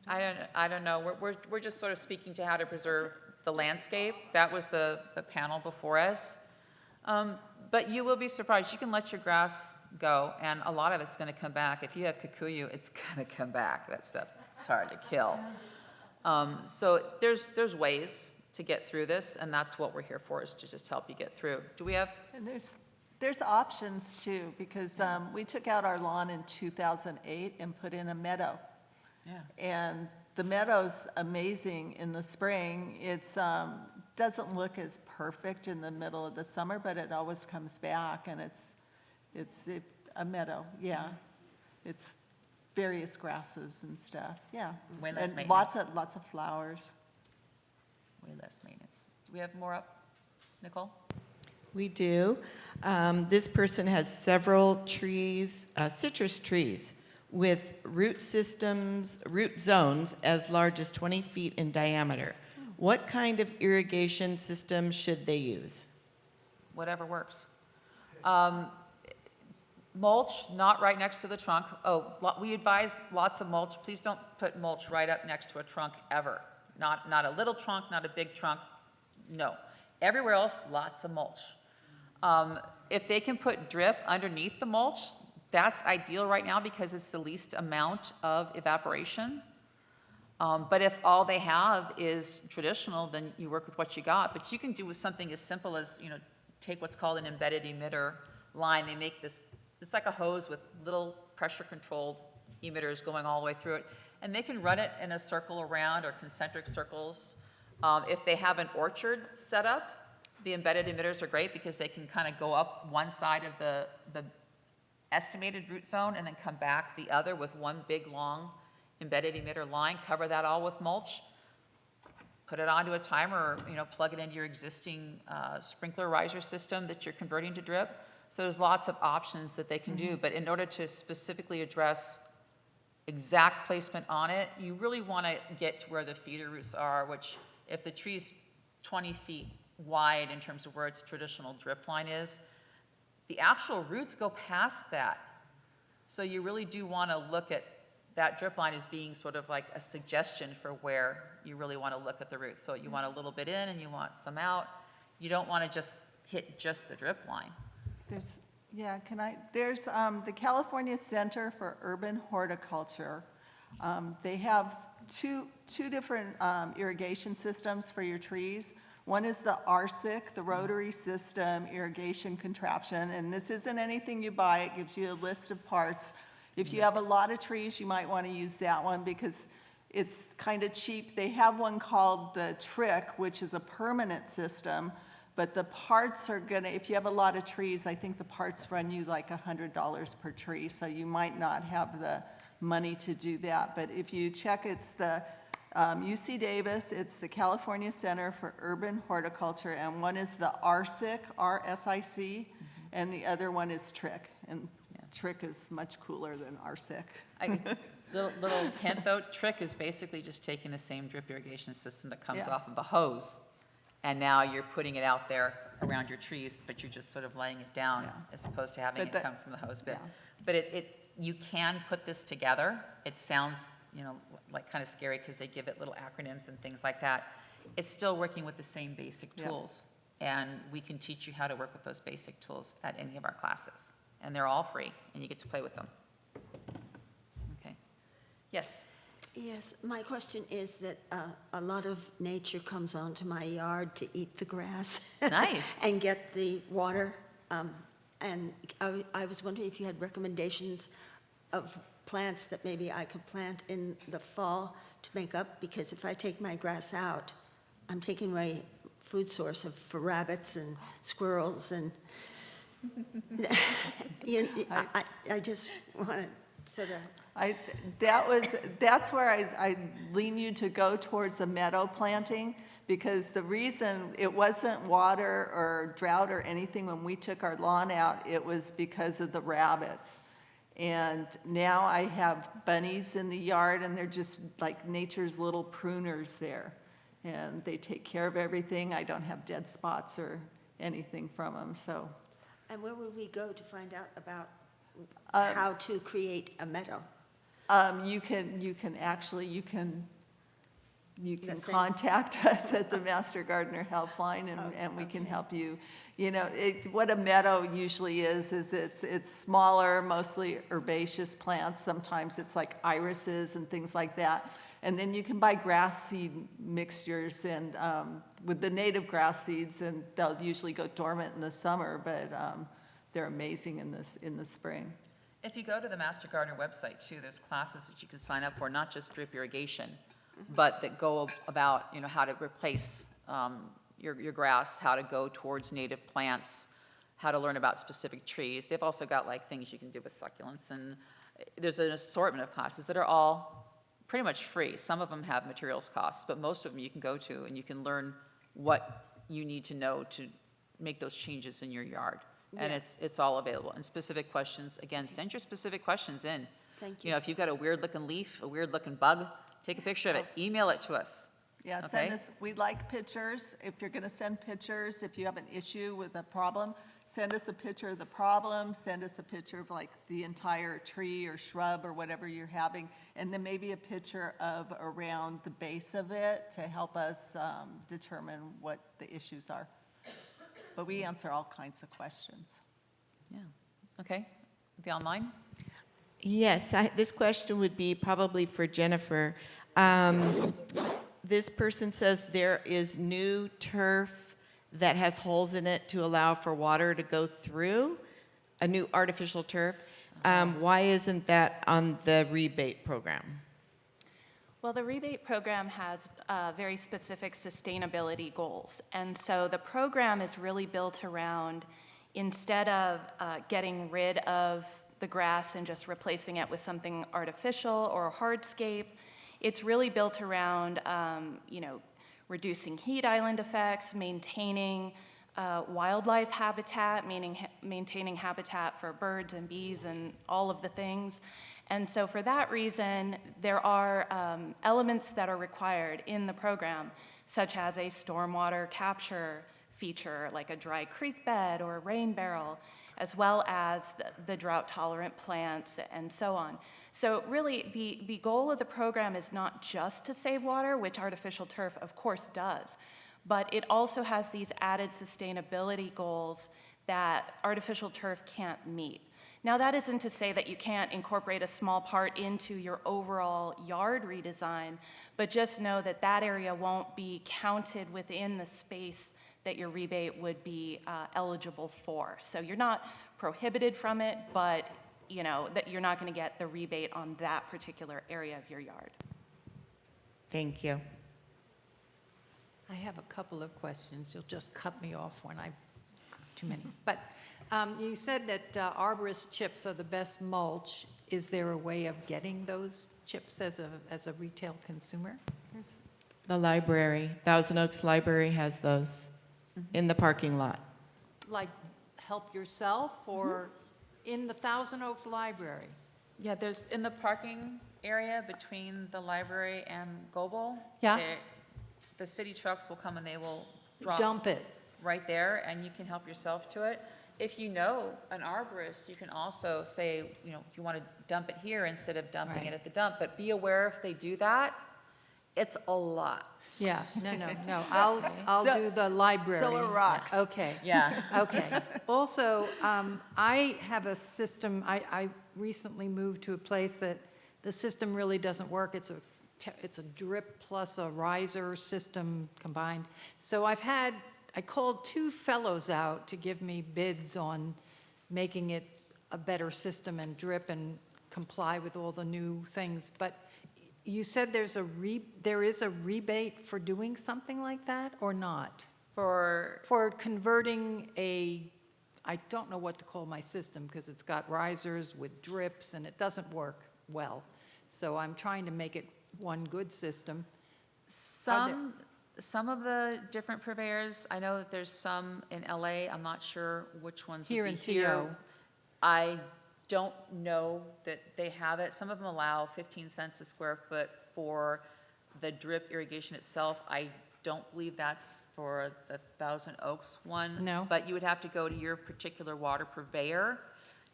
I don't know. We're just sort of speaking to how to preserve the landscape. That was the panel before us. But you will be surprised. You can let your grass go, and a lot of it's going to come back. If you have kikuyu, it's going to come back. That stuff is hard to kill. So there's ways to get through this, and that's what we're here for, is to just help you get through. Do we have? And there's options too, because we took out our lawn in 2008 and put in a meadow. Yeah. And the meadow's amazing in the spring. It's doesn't look as perfect in the middle of the summer, but it always comes back, and it's a meadow. Yeah, it's various grasses and stuff. Yeah, Way less and maintenance. lots of flowers. Way less maintenance. Do we have more up, Nicole? We do. This person has several trees, citrus trees, with root zones as large as 20 feet in diameter. What kind of irrigation system should they use? Whatever works. Mulch, not right next to the trunk. Oh, we advise lots of mulch. Please don't put mulch right up next to a trunk ever. Not a little trunk, not a big trunk. No. Everywhere else, lots of mulch. If they can put drip underneath the mulch, that's ideal right now because it's the least amount of evaporation. But if all they have is traditional, then you work with what you got. But you can do with something as simple as, take what's called an embedded emitter line. They make this, it's like a hose with little pressure-controlled emitters going all the way through it. And they can run it in a circle around or concentric circles. If they have an orchard set up, the embedded emitters are great because they can kind of go up one side of the estimated root zone and then come back the other with one big long embedded emitter line, cover that all with mulch, put it onto a timer, or plug it into your existing sprinkler riser system that you're converting to drip. So there's lots of options that they can do, but in order to specifically address exact placement on it, you really want to get to where the feeder roots are, which if the tree's 20 feet wide in terms of where its traditional drip line is, the actual roots go past that. So you really do want to look at that drip line as being sort of like a suggestion for where you really want to look at the roots. So you want a little bit in and you want some out. You don't want to just hit just the drip line. There's the California Center for Urban Horticulture. They have two different irrigation systems for your trees. One is the RSIC, the rotary system irrigation contraption, and this isn't anything you buy. It gives you a list of parts. If you have a lot of trees, you might want to use that one because it's kind of cheap. They have one called the Trick, which is a permanent system, but the parts are gonna, if you have a lot of trees, I think the parts run you like $100 per tree, so you might not have the money to do that. But if you check, it's the UC Davis, it's the California Center for Urban Horticulture, and one is the RSIC, R-S-I-C, And the other one is trick, and trick is much cooler than arsic. Little hint though, trick is basically just taking the same drip irrigation system that comes Yeah. off of a hose, and now you're putting it out there around your trees, but you're just sort of laying it down Yeah. as opposed to having But it that- come from the hose bit. yeah. But you can put this together. It sounds, like kind of scary because they give it little acronyms and things like that. It's still working with the same basic Yeah. tools. And we can teach you how to work with those basic tools at any of our classes. And they're all free, and you get to play with them. Okay. Yes? Yes, my question is that a lot of nature comes onto my yard to eat the grass. Nice. And get the water. And I was wondering if you had recommendations of plants that maybe I could plant in the fall to make up, because if I take my grass out, I'm taking away food source for rabbits and squirrels and I just want to sort of. That's where I lean you to go towards a meadow planting, because the reason it wasn't water or drought or anything when we took our lawn out, it was because of the rabbits. And now I have bunnies in the yard, and they're just like nature's little pruners there. And they take care of everything. I don't have dead spots or anything from them, so. And where would we go to find out about how to create a meadow? You can Yes, I- contact us at the Master Gardener Helpline, and we can help you. What a meadow usually is it's smaller, mostly herbaceous plants. Sometimes it's like irises and things like that. And then you can buy grass seed mixtures and with the native grass seeds, and they'll usually go dormant in the summer, but they're amazing in the spring. If you go to the Master Gardener website too, there's classes that you can sign up for, not just drip irrigation, but that go about, how to replace your grass, how to go towards native plants, how to learn about specific trees. They've also got like things you can do with succulents, and there's an assortment of classes that are all pretty much free. Some of them have materials costs, but most of them you can go to and you can learn what you need to know to make those changes in your yard. And it's all available. And specific questions, again, send your specific questions in. Thank you. If you've got a weird looking leaf, a weird looking bug, take a picture of it, email it to us. Yeah, Okay. send us, we like pictures. If you're going to send pictures, if you have an issue with a problem, send us a picture of the problem, send us a picture of like the entire tree or shrub or whatever you're having, and then maybe a picture of around the base of it to help us determine what the issues are. But we answer all kinds of questions. Yeah. Okay. The online? Yes, this question would be probably for Jennifer. This person says there is new turf that has holes in it to allow for water to go through, a new artificial turf. Why isn't that on the rebate program? Well, the rebate program has very specific sustainability goals. And so the program is really built around, instead of getting rid of the grass and just replacing it with something artificial or a hardscape, it's really built around, reducing heat island effects, maintaining wildlife habitat, meaning maintaining habitat for birds and bees and all of the things. And so for that reason, there are elements that are required in the program, such as a stormwater capture feature, like a dry creek bed or a rain barrel, as well as the drought-tolerant plants and so on. So really, the goal of the program is not just to save water, which artificial turf, of course, does, but it also has these added sustainability goals that artificial turf can't meet. Now, that isn't to say that you can't incorporate a small part into your overall yard redesign, but just know that that area won't be counted within the space that your rebate would be eligible for. So you're not prohibited from it, but that you're not going to get the rebate on that particular area of your yard. Thank you. I have a couple of questions. You'll just cut me off when I've too many. But you said that arborist chips are the best mulch. Is there a way of getting those chips as a retail consumer? The library, Thousand Oaks Library has those in the parking lot. Like help yourself or in the Thousand Oaks Library? Yeah, there's, in the parking area between the library and Goebel. Yeah. The city trucks will come and they will drop Dump it. right there, and you can help yourself to it. If you know an arborist, you can also say, you know, you want to dump it here instead of dumping Right. it at the dump. But be aware if they do that, it's a lot. Yeah, no. I'll So- do the library. so are rocks. Okay. Yeah. Okay. Also, I have a system, I recently moved to a place that the system really doesn't work. It's a drip plus a riser system combined. So I called two fellows out to give me bids on making it a better system and drip and comply with all the new things. But you said there is a rebate for doing something like that or not? For converting I don't know what to call my system because it's got risers with drips and it doesn't work well. So I'm trying to make it one good system. Some of the different purveyors, I know that there's some in LA, I'm not sure which ones would Here be in here. TO. I don't know that they have it. Some of them allow 15 cents a square foot for the drip irrigation itself. I don't believe that's for the Thousand Oaks one. No. But you would have to go to your particular water purveyor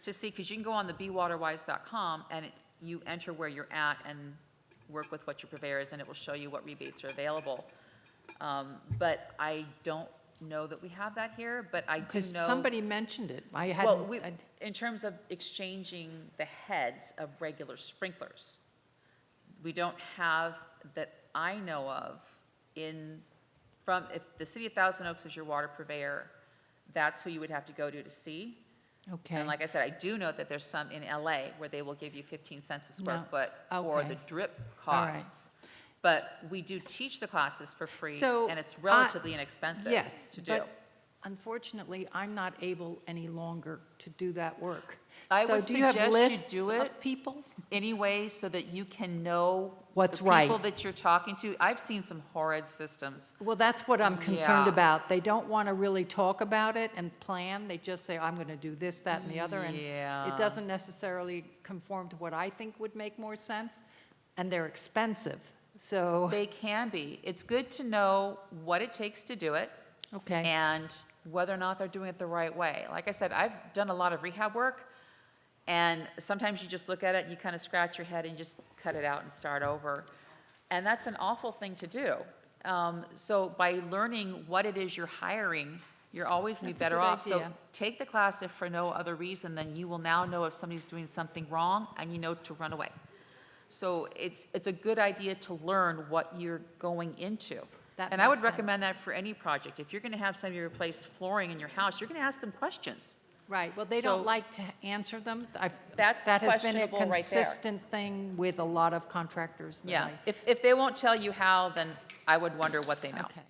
to see, because you can go on the bewaterwise.com and you enter where you're at and work with what your purveyor is, and it will show you what rebates are available. But I don't know that we have that here, but I do Because know. somebody mentioned it. I Well, hadn't, in terms of exchanging the heads of regular sprinklers, we don't have, that I know of, if the city of Thousand Oaks is your water purveyor, that's who you would have to go to see. okay. And like I said, I do know that there's some in LA where they will give you 15 cents a square No. foot for Okay. the drip All right. costs. But we do teach the classes for free, So, and it's relatively inexpensive Yes, to do. but unfortunately, I'm not able any longer to do that work. I would So do you have suggest you lists do of it. people? Anyway, so that you can know What's the people right. that you're talking to. I've seen some horrid systems. Well, that's what I'm concerned Yeah. about. They don't want to really talk about it and plan. They just say, I'm going to do this, that, and the other. And Yeah. it doesn't necessarily conform to what I think would make more sense. And they're expensive. So, They can be. It's good to know what it takes to do it okay. and whether or not they're doing it the right way. Like I said, I've done a lot of rehab work, and sometimes you just look at it, you kind of scratch your head and just cut it out and start over. And that's an awful thing to do. So by learning what it is you're hiring, you're always going to be That's a better good off. So idea. take the class if for no other reason, then you will now know if somebody's doing something wrong and you know to run away. So it's a good idea to learn what you're going into. That And I would makes recommend sense. that for any project. If you're going to have somebody replace flooring in your house, you're going to ask them questions. Right, well, they So- don't like to answer them. That's That has been a questionable right there. consistent thing with a lot of contractors that Yeah, I- if they won't tell you how, then I would wonder what they know. Okay.